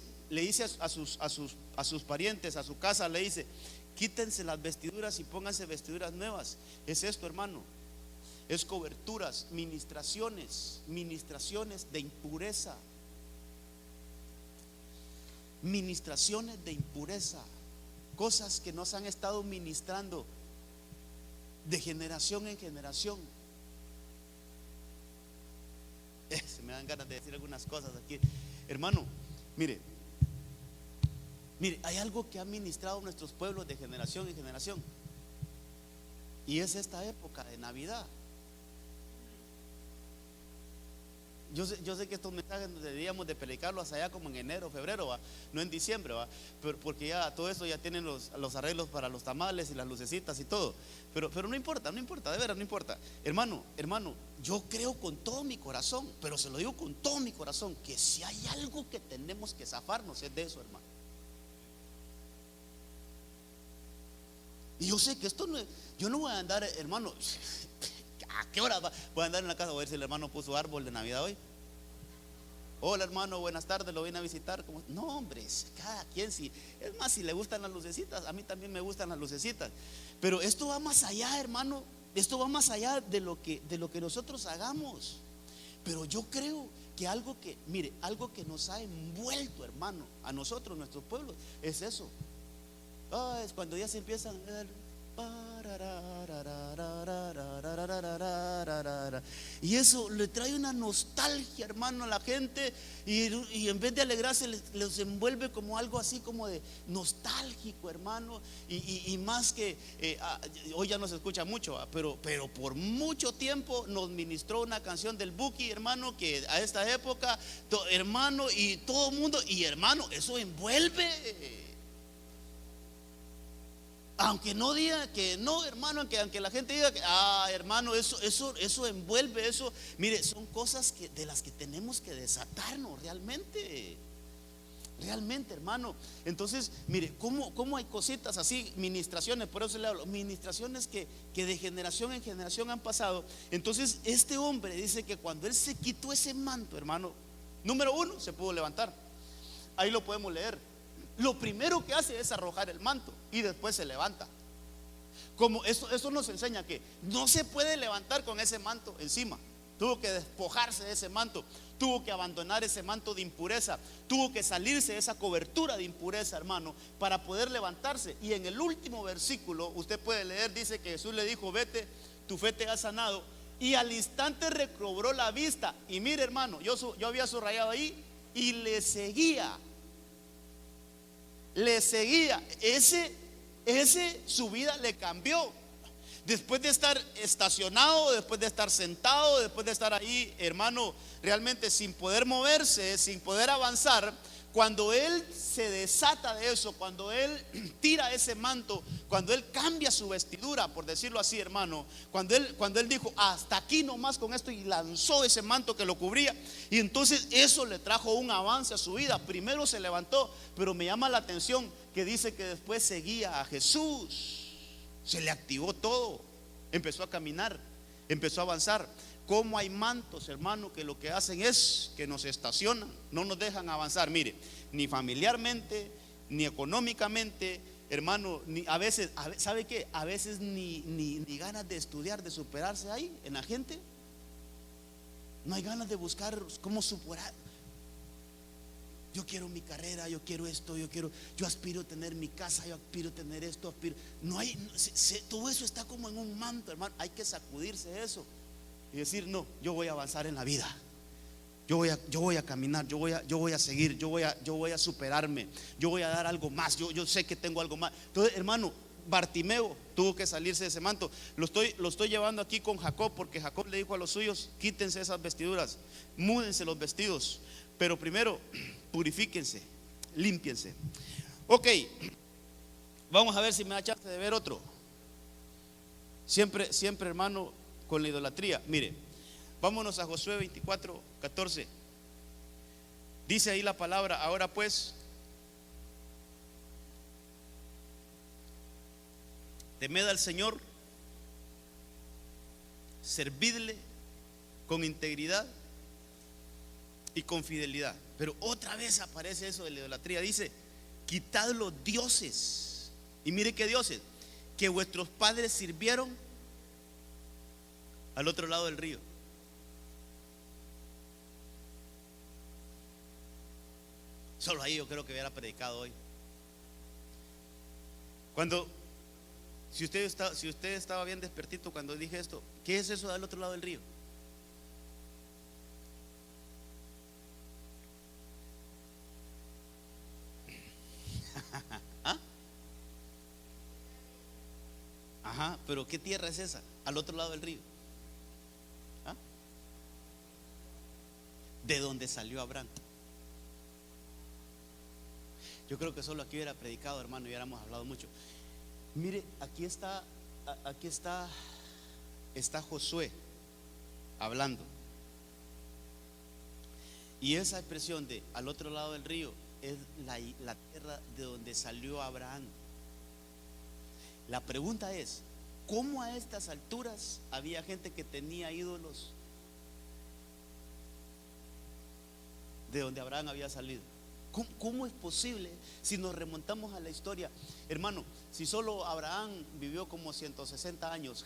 a sus parientes, a su casa, le dice: quítense las vestiduras y pónganse vestiduras nuevas. Es esto, hermano. Es coberturas, ministraciones de impureza. Ministraciones de impureza. Cosas que nos han estado ministrando de generación en generación. Se me dan ganas de decir algunas cosas aquí, hermano. Mire, hay algo que ha ministrado nuestros pueblos de generación en generación, y es esta época de Navidad. Yo sé que estos mensajes deberíamos de predicarlos allá como en enero, febrero, ¿va? No en diciembre, ¿va? Pero porque ya todo eso ya tienen los arreglos para los tamales y las lucecitas y todo. Pero no importa, de veras no importa. Hermano, yo creo con todo mi corazón, pero se lo digo con todo mi corazón, que si hay algo que tenemos que zafarnos es de eso, hermano. Y yo sé que esto no, yo no voy a andar, hermano. ¿A qué hora voy a andar en la casa? Voy a ver si el hermano puso árbol de Navidad hoy. Hola, hermano, buenas tardes, lo vine a visitar. No, hombre, cada quien. Es más, si le gustan las lucecitas, a mí también me gustan las lucecitas. Pero esto va más allá, hermano. Esto va más allá de lo que nosotros hagamos. Pero yo creo que algo que nos ha envuelto, hermano, a nosotros, nuestros pueblos, es eso. Es cuando ya se empiezan y eso le trae una nostalgia, hermano, a la gente, y en vez de alegrarse les envuelve como algo así como de nostálgico, hermano. Y más que hoy ya no se escucha mucho, pero por mucho tiempo nos ministró una canción del Buki, hermano, que a esta época, hermano, y todo el mundo, y hermano, eso envuelve. Aunque no diga que no, hermano, aunque la gente diga que, hermano, eso envuelve, eso. Mire, son cosas de las que tenemos que desatarnos realmente, hermano. Entonces, mire, cómo hay cositas así, ministraciones, por eso le hablo, ministraciones que de generación en generación han pasado. Entonces, este hombre dice que cuando él se quitó ese manto, hermano, número uno, se pudo levantar. Ahí lo podemos leer. Lo primero que hace es arrojar el manto y después se levanta. Como eso nos enseña que no se puede levantar con ese manto encima. Tuvo que despojarse de ese manto, tuvo que abandonar ese manto de impureza, tuvo que salirse de esa cobertura de impureza, hermano, para poder levantarse. Y en el último versículo usted puede leer, dice que Jesús le dijo: vete, tu fe te ha sanado. Y al instante recobró la vista. Y mire, hermano, yo había subrayado ahí: y le seguía. Su vida le cambió. Después de estar estacionado, después de estar sentado, después de estar ahí, hermano, realmente sin poder moverse, sin poder avanzar, cuando él se desata de eso, cuando él tira ese manto, cuando él cambia su vestidura, por decirlo así, hermano, cuando él dijo hasta aquí nomás con esto y lanzó ese manto que lo cubría, y entonces eso le trajo un avance a su vida. Primero se levantó, pero me llama la atención que dice que después seguía a Jesús. Se le activó todo, empezó a caminar, empezó a avanzar. Como hay mantos, hermano, que lo que hacen es que nos estacionan, no nos dejan avanzar. Mire, ni familiarmente, ni económicamente, hermano, ni a veces, ¿sabe qué? A veces ni ganas de estudiar, de superarse hay en la gente. No hay ganas de buscar cómo superar. Yo quiero mi carrera, yo quiero esto, yo aspiro a tener mi casa, yo aspiro a tener esto, no hay, todo eso está como en un manto, hermano. Hay que sacudirse eso y decir: no, yo voy a avanzar en la vida, yo voy a caminar, yo voy a seguir, yo voy a superarme, yo voy a dar algo más, yo sé que tengo algo más. Entonces, hermano, Bartimeo tuvo que salirse de ese manto. Lo estoy llevando aquí con Jacob, porque Jacob le dijo a los suyos: quítense esas vestiduras, múdense los vestidos, pero primero purifíquense, límpiense. Ok, vamos a ver si me da chance de ver otro. Siempre, hermano, con la idolatría. Mire, vámonos a Josué 24:14. Dice ahí la palabra: ahora pues, temed al Señor, servidle con integridad y con fidelidad. Pero otra vez aparece eso de la idolatría. Dice: quitad los dioses. Y mire qué dioses que vuestros padres sirvieron al otro lado del río. Solo ahí yo creo que hubiera predicado hoy. Si usted estaba bien despertito cuando dije esto, ¿qué es eso del otro lado del río? ¿Ah? Ajá, pero ¿qué tierra es esa? Al otro lado del río. ¿Ah? De donde salió Abraham. Yo creo que solo aquí hubiera predicado, hermano, y hubiéramos hablado mucho. Mire, aquí está Josué hablando. Y esa expresión de al otro lado del río es la tierra de donde salió Abraham. La pregunta es: ¿cómo a estas alturas había gente que tenía ídolos de donde Abraham había salido? ¿Cómo es posible si nos remontamos a la historia? Hermano, si solo Abraham vivió como 160 años,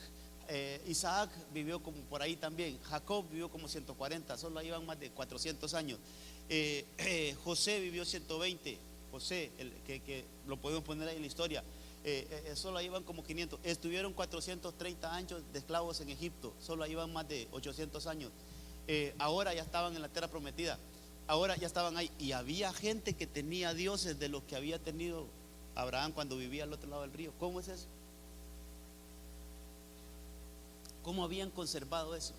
Isaac vivió como por ahí también, Jacob vivió como 140, solo iban más de 400 años. José vivió 120, José, que lo podemos poner ahí en la historia, solo iban como 500. Estuvieron 430 años de esclavos en Egipto, solo iban más de 800 años. Ahora ya estaban en la tierra prometida, ahora ya estaban ahí, y había gente que tenía dioses de los que había tenido Abraham cuando vivía al otro lado del río. ¿Cómo es eso? ¿Cómo habían conservado eso?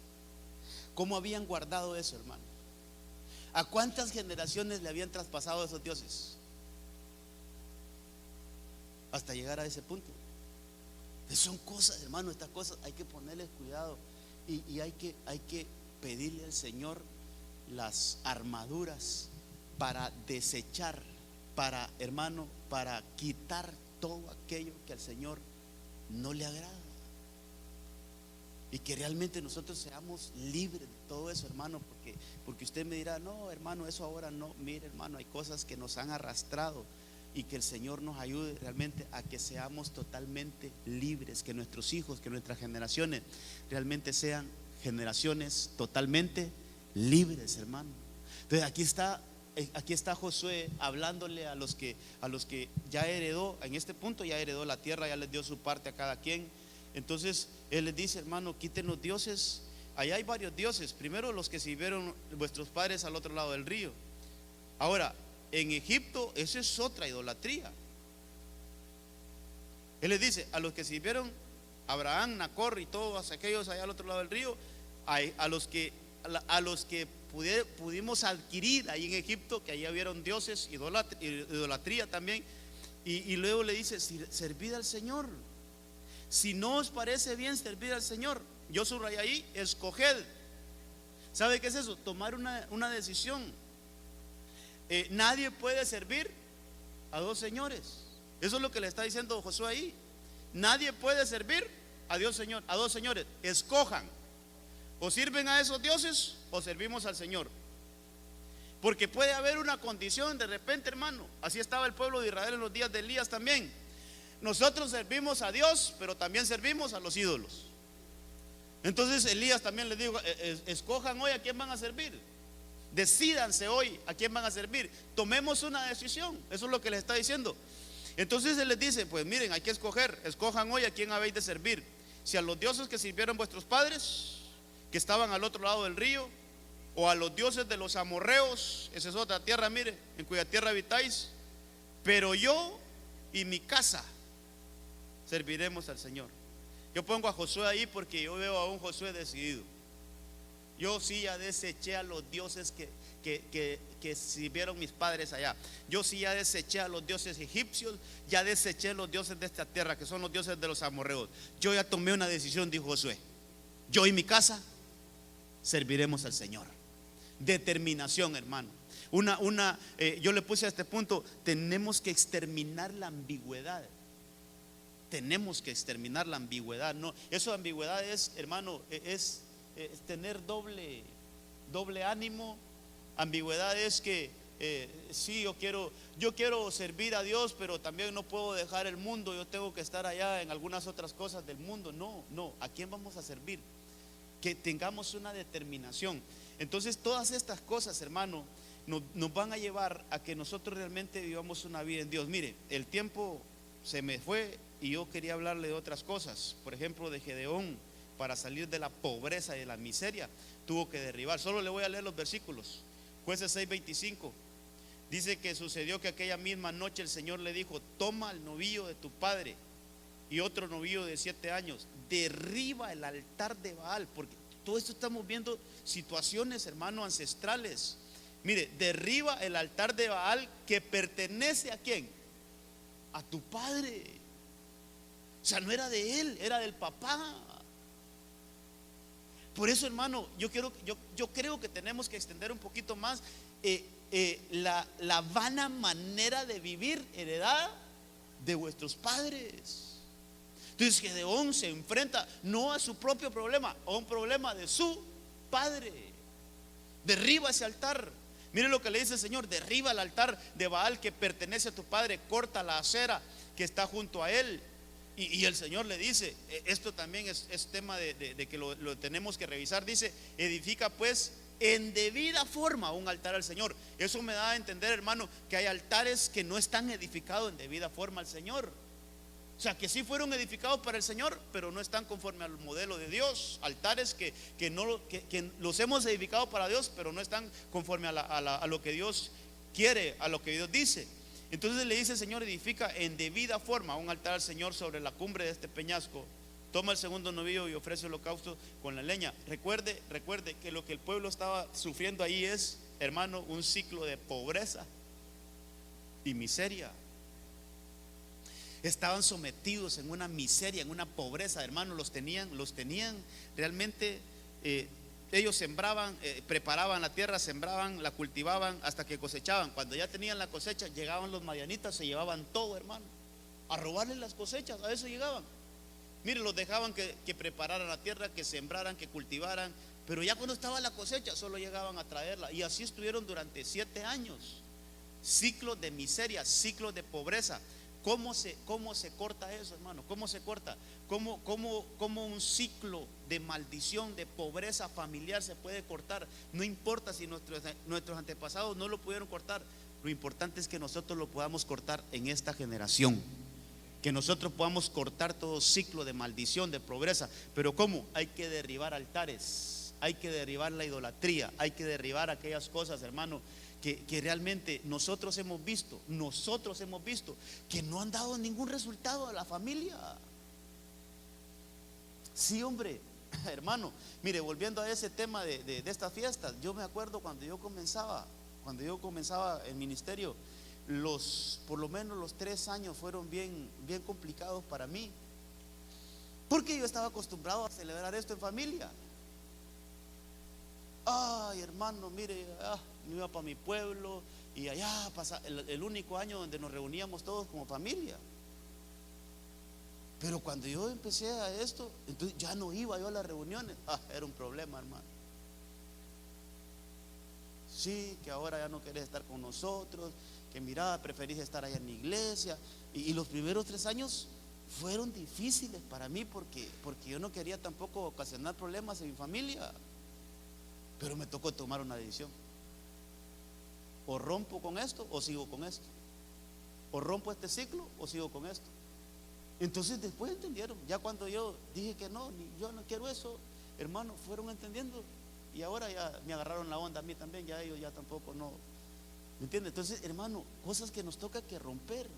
¿Cómo habían guardado eso, hermano? ¿A cuántas generaciones le habían traspasado esos dioses hasta llegar a ese punto? Son cosas, hermano, estas cosas hay que ponerles cuidado, y hay que pedirle al Señor las armaduras para desechar, para, hermano, para quitar todo aquello que al Señor no le agrada, y que realmente nosotros seamos libres de todo eso, hermano, porque usted me dirá: no, hermano, eso ahora no. Mire, hermano, hay cosas que nos han arrastrado, y que el Señor nos ayude realmente a que seamos totalmente libres, que nuestros hijos, que nuestras generaciones realmente sean generaciones totalmente libres, hermano. Entonces aquí está Josué hablándole a los que ya heredó, en este punto ya heredó la tierra, ya les dio su parte a cada quien. Entonces él les dice: hermano, quiten los dioses. Allá hay varios dioses. Primero, los que sirvieron vuestros padres al otro lado del río. Ahora, en Egipto, eso es otra idolatría. Él les dice: a los que sirvieron Abraham, Nacor y todos aquellos allá al otro lado del río, a los que pudimos adquirir ahí en Egipto, que allá vieron dioses, idolatría también. Y luego le dice: servid al Señor. Si no os parece bien servir al Señor, yo subrayé ahí, escoged. ¿Sabe qué es eso? Tomar una decisión. Nadie puede servir a dos señores. Eso es lo que le está diciendo Josué ahí. Nadie puede servir a dos señores. Escojan: o sirven a esos dioses o servimos al Señor. Porque puede haber una condición de repente, hermano. Así estaba el pueblo de Israel en los días de Elías también. Nosotros servimos a Dios, pero también servimos a los ídolos. Entonces Elías también les dijo: escojan hoy a quién van a servir. Decídanse hoy a quién van a servir. Tomemos una decisión. Eso es lo que les está diciendo. Entonces él les dice: pues miren, hay que escoger. Escojan hoy a quién habéis de servir. Si a los dioses que sirvieron vuestros padres, que estaban al otro lado del río, o a los dioses de los amorreos. Esa es otra tierra, mire, en cuya tierra habitáis. Pero yo y mi casa serviremos al Señor. Yo pongo a Josué ahí porque yo veo a un Josué decidido. Yo sí ya deseché a los dioses que sirvieron mis padres allá. Yo sí ya deseché a los dioses egipcios. Ya deseché los dioses de esta tierra, que son los dioses de los amorreos. Yo ya tomé una decisión, dijo Josué. Yo y mi casa serviremos al Señor. Determinación, hermano. Yo le puse a este punto: tenemos que exterminar la ambigüedad. Tenemos que exterminar la ambigüedad. No, eso de ambigüedad es, hermano, es tener doble ánimo. Ambigüedad es que sí, yo quiero servir a Dios, pero también no puedo dejar el mundo. Yo tengo que estar allá en algunas otras cosas del mundo. No, ¿a quién vamos a servir? Que tengamos una determinación. Entonces todas estas cosas, hermano, nos van a llevar a que nosotros realmente vivamos una vida en Dios. Mire, el tiempo se me fue y yo quería hablarle de otras cosas. Por ejemplo, de Gedeón, para salir de la pobreza y de la miseria, tuvo que derribar. Solo le voy a leer los versículos. Jueces 6:25 dice que sucedió que aquella misma noche el Señor le dijo: toma al novillo de tu padre y otro novillo de 7 años, derriba el altar de Baal. Porque todo esto estamos viendo situaciones, hermano, ancestrales. Mire, derriba el altar de Baal que pertenece ¿a quién? A tu padre. O sea, no era de él, era del papá. Por eso, hermano, yo creo que tenemos que extender un poquito más la vana manera de vivir heredada de vuestros padres. Entonces Gedeón se enfrenta no a su propio problema, a un problema de su padre. Derriba ese altar. Mire lo que le dice el Señor: derriba el altar de Baal que pertenece a tu padre, corta la acera que está junto a él. Y el Señor le dice, esto también es tema de que lo tenemos que revisar. Dice: edifica pues en debida forma un altar al Señor. Eso me da a entender, hermano, que hay altares que no están edificados en debida forma al Señor. O sea, que sí fueron edificados para el Señor, pero no están conforme al modelo de Dios. Altares que los hemos edificado para Dios, pero no están conforme a lo que Dios quiere, a lo que Dios dice. Entonces le dice el Señor: edifica en debida forma un altar al Señor sobre la cumbre de este peñasco. Toma el segundo novillo y ofrece holocausto con la leña. Recuerde que lo que el pueblo estaba sufriendo ahí es, hermano, un ciclo de pobreza y miseria. Estaban sometidos en una miseria, en una pobreza, hermano. Los tenían realmente. Ellos sembraban, preparaban la tierra, sembraban, la cultivaban hasta que cosechaban. Cuando ya tenían la cosecha, llegaban los madianitas, se llevaban todo, hermano, a robarles las cosechas. A eso llegaban. Mire, los dejaban que prepararan la tierra, que sembraran, que cultivaran, pero ya cuando estaba la cosecha solo llegaban a traerla. Y así estuvieron durante 7 años. Ciclos de miseria, ciclos de pobreza. ¿Cómo se corta eso, hermano? ¿Cómo se corta? ¿Cómo un ciclo de maldición, de pobreza familiar se puede cortar? No importa si nuestros antepasados no lo pudieron cortar. Lo importante es que nosotros lo podamos cortar en esta generación. Que nosotros podamos cortar todo ciclo de maldición, de pobreza. Pero ¿cómo? Hay que derribar altares. Hay que derribar la idolatría. Hay que derribar aquellas cosas, hermano, que realmente nosotros hemos visto que no han dado ningún resultado a la familia. Sí, hombre, hermano, mire, volviendo a ese tema de estas fiestas, yo me acuerdo cuando yo comenzaba el ministerio, por lo menos los 3 años fueron bien, bien complicados para mí, porque yo estaba acostumbrado a celebrar esto en familia. Ay, hermano, mire, me iba para mi pueblo y allá pasa el único año donde nos reuníamos todos como familia. Pero cuando yo empecé a esto, entonces ya no iba yo a las reuniones. Era un problema, hermano. Sí, que ahora ya no querés estar con nosotros, que mira, preferís estar allá en la iglesia. Y los primeros 3 años fueron difíciles para mí porque yo no quería tampoco ocasionar problemas en mi familia. Pero me tocó tomar una decisión. O rompo con esto o sigo con esto. O rompo este ciclo o sigo con esto. Entonces después entendieron. Ya cuando yo dije que no, yo no quiero eso, hermano, fueron entendiendo. Y ahora ya me agarraron la onda a mí también. Ya ellos ya tampoco no. ¿Me entiendes? Entonces, hermano, cosas que nos toca que romper.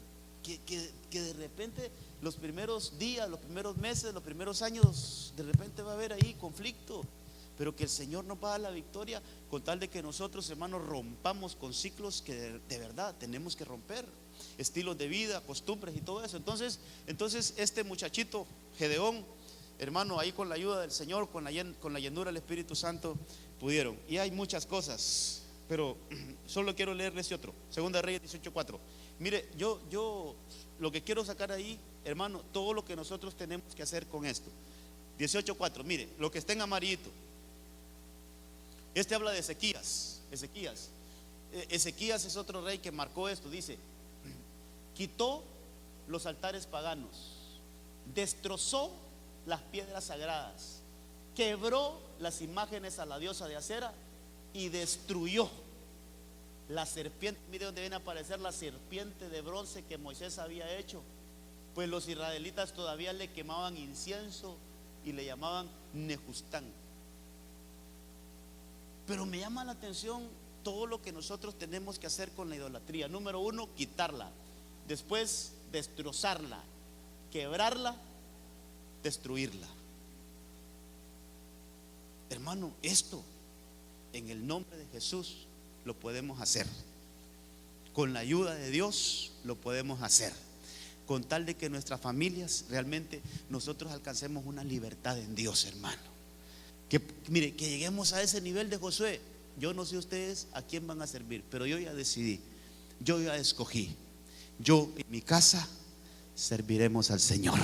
Que de repente los primeros días, los primeros meses, los primeros años, de repente va a haber ahí conflicto. Pero que el Señor nos va a dar la victoria con tal de que nosotros, hermanos, rompamos con ciclos que de verdad tenemos que romper. Estilos de vida, costumbres y todo eso. Entonces este muchachito Gedeón, hermano, ahí con la ayuda del Señor, con la llenura del Espíritu Santo, pudieron. Y hay muchas cosas, pero solo quiero leerles otro. Segunda Reyes 18:4. Mire, yo lo que quiero sacar ahí, hermano, todo lo que nosotros tenemos que hacer con esto. 18:4, mire, lo que está en amarillito. Este habla de Ezequías. Ezequías es otro rey que marcó esto. Dice: quitó los altares paganos, destrozó las piedras sagradas, quebró las imágenes a la diosa de Acera y destruyó la serpiente. Mire donde viene a aparecer la serpiente de bronce que Moisés había hecho. Pues los israelitas todavía le quemaban incienso y le llamaban Nejustán. Pero me llama la atención todo lo que nosotros tenemos que hacer con la idolatría. Número 1, quitarla. Después, destrozarla. Quebrarla, destruirla. Hermano, esto en el nombre de Jesús lo podemos hacer. Con la ayuda de Dios lo podemos hacer. Con tal de que nuestras familias realmente nosotros alcancemos una libertad en Dios, hermano. Mire, que lleguemos a ese nivel de Josué. Yo no sé ustedes a quién van a servir, pero yo ya decidí, yo ya escogí. Yo y mi casa serviremos al Señor.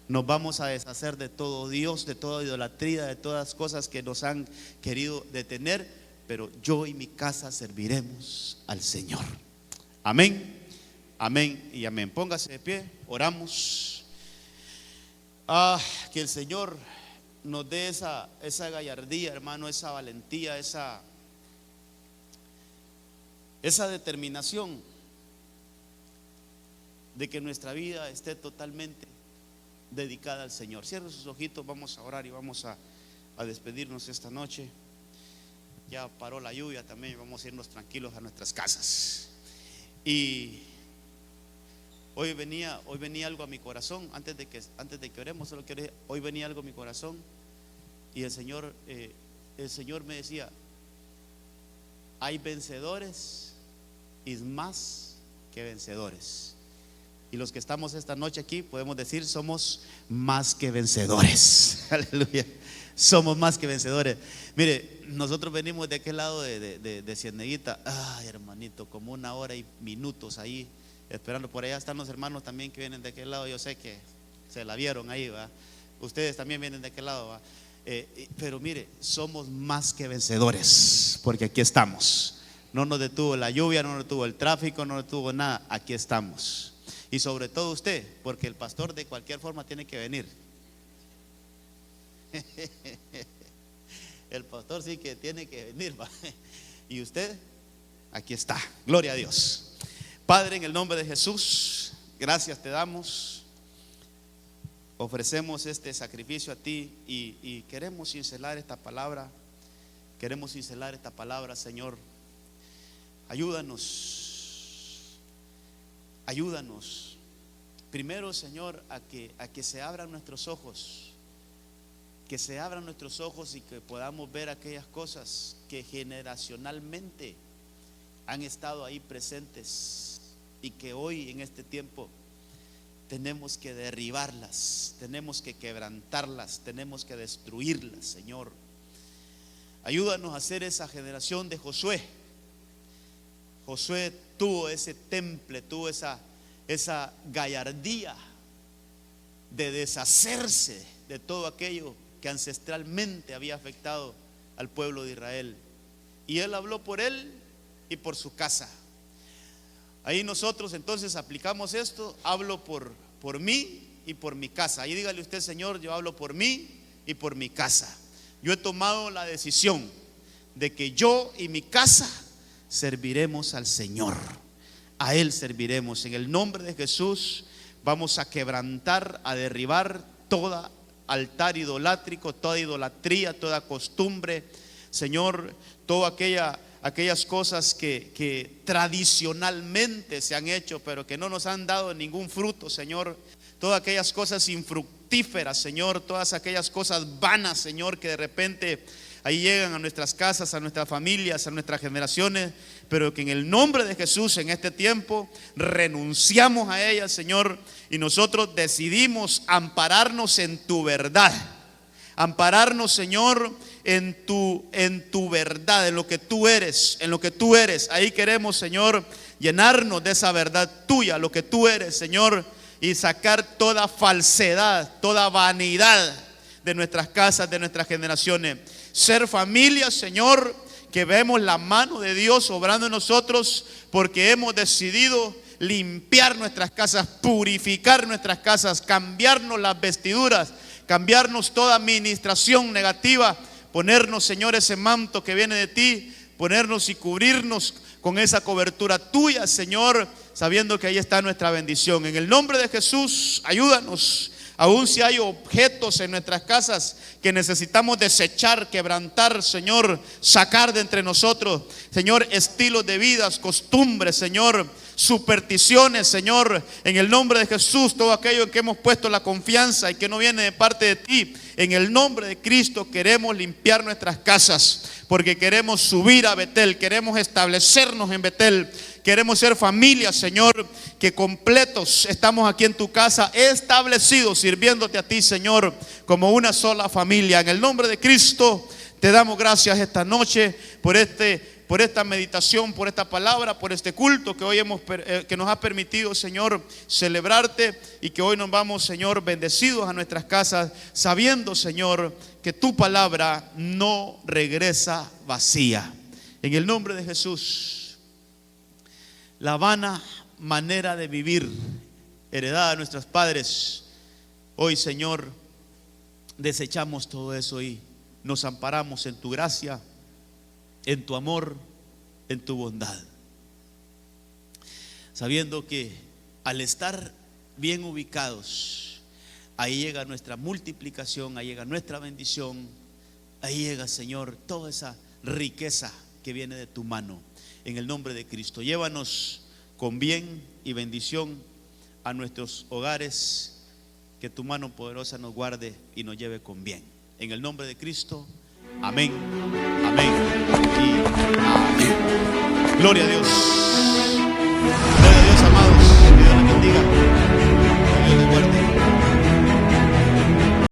Nos vamos a deshacer de todo Dios, de toda idolatría, de todas cosas que nos han querido detener, pero yo y mi casa serviremos al Señor. Amén, amén y amén. Póngase de pie, oramos. Que el Señor nos dé esa gallardía, hermano, esa valentía, esa determinación de que nuestra vida esté totalmente dedicada al Señor. Cierre sus ojitos, vamos a orar y vamos a despedirnos esta noche. Ya paró la lluvia también, vamos a irnos tranquilos a nuestras casas. Y hoy venía algo a mi corazón, antes de que oremos, hoy venía algo a mi corazón. Y el Señor me decía: hay vencedores y más que vencedores. Y los que estamos esta noche aquí podemos decir: somos más que vencedores. Aleluya. Somos más que vencedores. Mire, nosotros venimos de aquel lado de Cieneguita. Ay, hermanito, como 1 hora y minutos ahí esperando. Por allá están los hermanos también que vienen de aquel lado. Yo sé que se la vieron ahí, ¿va? Ustedes también vienen de aquel lado, ¿va? Pero mire, somos más que vencedores, porque aquí estamos. No nos detuvo la lluvia, no nos detuvo el tráfico, no nos detuvo nada. Aquí estamos. Y sobre todo usted, porque el pastor de cualquier forma tiene que venir. El pastor sí que tiene que venir, ¿va? Y usted, aquí está. Gloria a Dios. Padre, en el nombre de Jesús, gracias te damos. Ofrecemos este sacrificio a ti y queremos cincelar esta palabra. Queremos cincelar esta palabra, Señor. Ayúdanos. Ayúdanos. Primero, Señor, a que se abran nuestros ojos que se abran nuestros ojos y que podamos ver aquellas cosas que generacionalmente han estado ahí presentes y que hoy en este tiempo tenemos que derribarlas, tenemos que quebrantarlas, tenemos que destruirlas, Señor. Ayúdanos a ser esa generación de Josué. Josué tuvo ese temple, tuvo esa gallardía de deshacerse de todo aquello que ancestralmente había afectado al pueblo de Israel. Y él habló por él y por su casa. Ahí nosotros entonces aplicamos esto: hablo por mí y por mi casa. Ahí dígale usted: Señor, yo hablo por mí y por mi casa. Yo he tomado la decisión de que yo y mi casa serviremos al Señor. A Él serviremos. En el nombre de Jesús vamos a quebrantar, a derribar todo altar idolátrico, toda idolatría, toda costumbre, Señor, todas aquellas cosas que tradicionalmente se han hecho, pero que no nos han dado ningún fruto, Señor. Todas aquellas cosas infructíferas, Señor, todas aquellas cosas vanas, Señor, que de repente ahí llegan a nuestras casas, a nuestras familias, a nuestras generaciones, pero que en el nombre de Jesús en este tiempo renunciamos a ellas, Señor, y nosotros decidimos ampararnos en tu verdad. Ampararnos, Señor, en tu verdad, en lo que tú eres, en lo que tú eres. Ahí queremos, Señor, llenarnos de esa verdad tuya, lo que tú eres, Señor, y sacar toda falsedad, toda vanidad de nuestras casas, de nuestras generaciones. Ser familia, Señor, que vemos la mano de Dios obrando en nosotros, porque hemos decidido limpiar nuestras casas, purificar nuestras casas, cambiarnos las vestiduras, cambiarnos toda administración negativa, ponernos, Señor, ese manto que viene de ti, ponernos y cubrirnos con esa cobertura tuya, Señor, sabiendo que ahí está nuestra bendición. En el nombre de Jesús, ayúdanos. Aún si hay objetos en nuestras casas que necesitamos desechar, quebrantar, Señor, sacar de entre nosotros, Señor, estilos de vidas, costumbres, Señor, supersticiones, Señor, en el nombre de Jesús, todo aquello en que hemos puesto la confianza y que no viene de parte de ti, en el nombre de Cristo queremos limpiar nuestras casas, porque queremos subir a Betel, queremos establecernos en Betel. Queremos ser familia, Señor, que completos estamos aquí en tu casa, establecidos, sirviéndote a ti, Señor, como una sola familia. En el nombre de Cristo te damos gracias esta noche por esta meditación, por esta palabra, por este culto que hoy que nos ha permitido, Señor, celebrarte, y que hoy nos vamos, Señor, bendecidos a nuestras casas, sabiendo, Señor, que tu palabra no regresa vacía. En el nombre de Jesús. La vana manera de vivir heredada de nuestros padres, hoy, Señor, desechamos todo eso y nos amparamos en tu gracia, en tu amor, en tu bondad, sabiendo que al estar bien ubicados, ahí llega nuestra multiplicación, ahí llega nuestra bendición, ahí llega, Señor, toda esa riqueza que viene de tu mano. En el nombre de Cristo, llévanos con bien y bendición a nuestros hogares, que tu mano poderosa nos guarde y nos lleve con bien. En el nombre de Cristo, amén, amén y amén. Gloria a Dios, amados, que Dios les bendiga.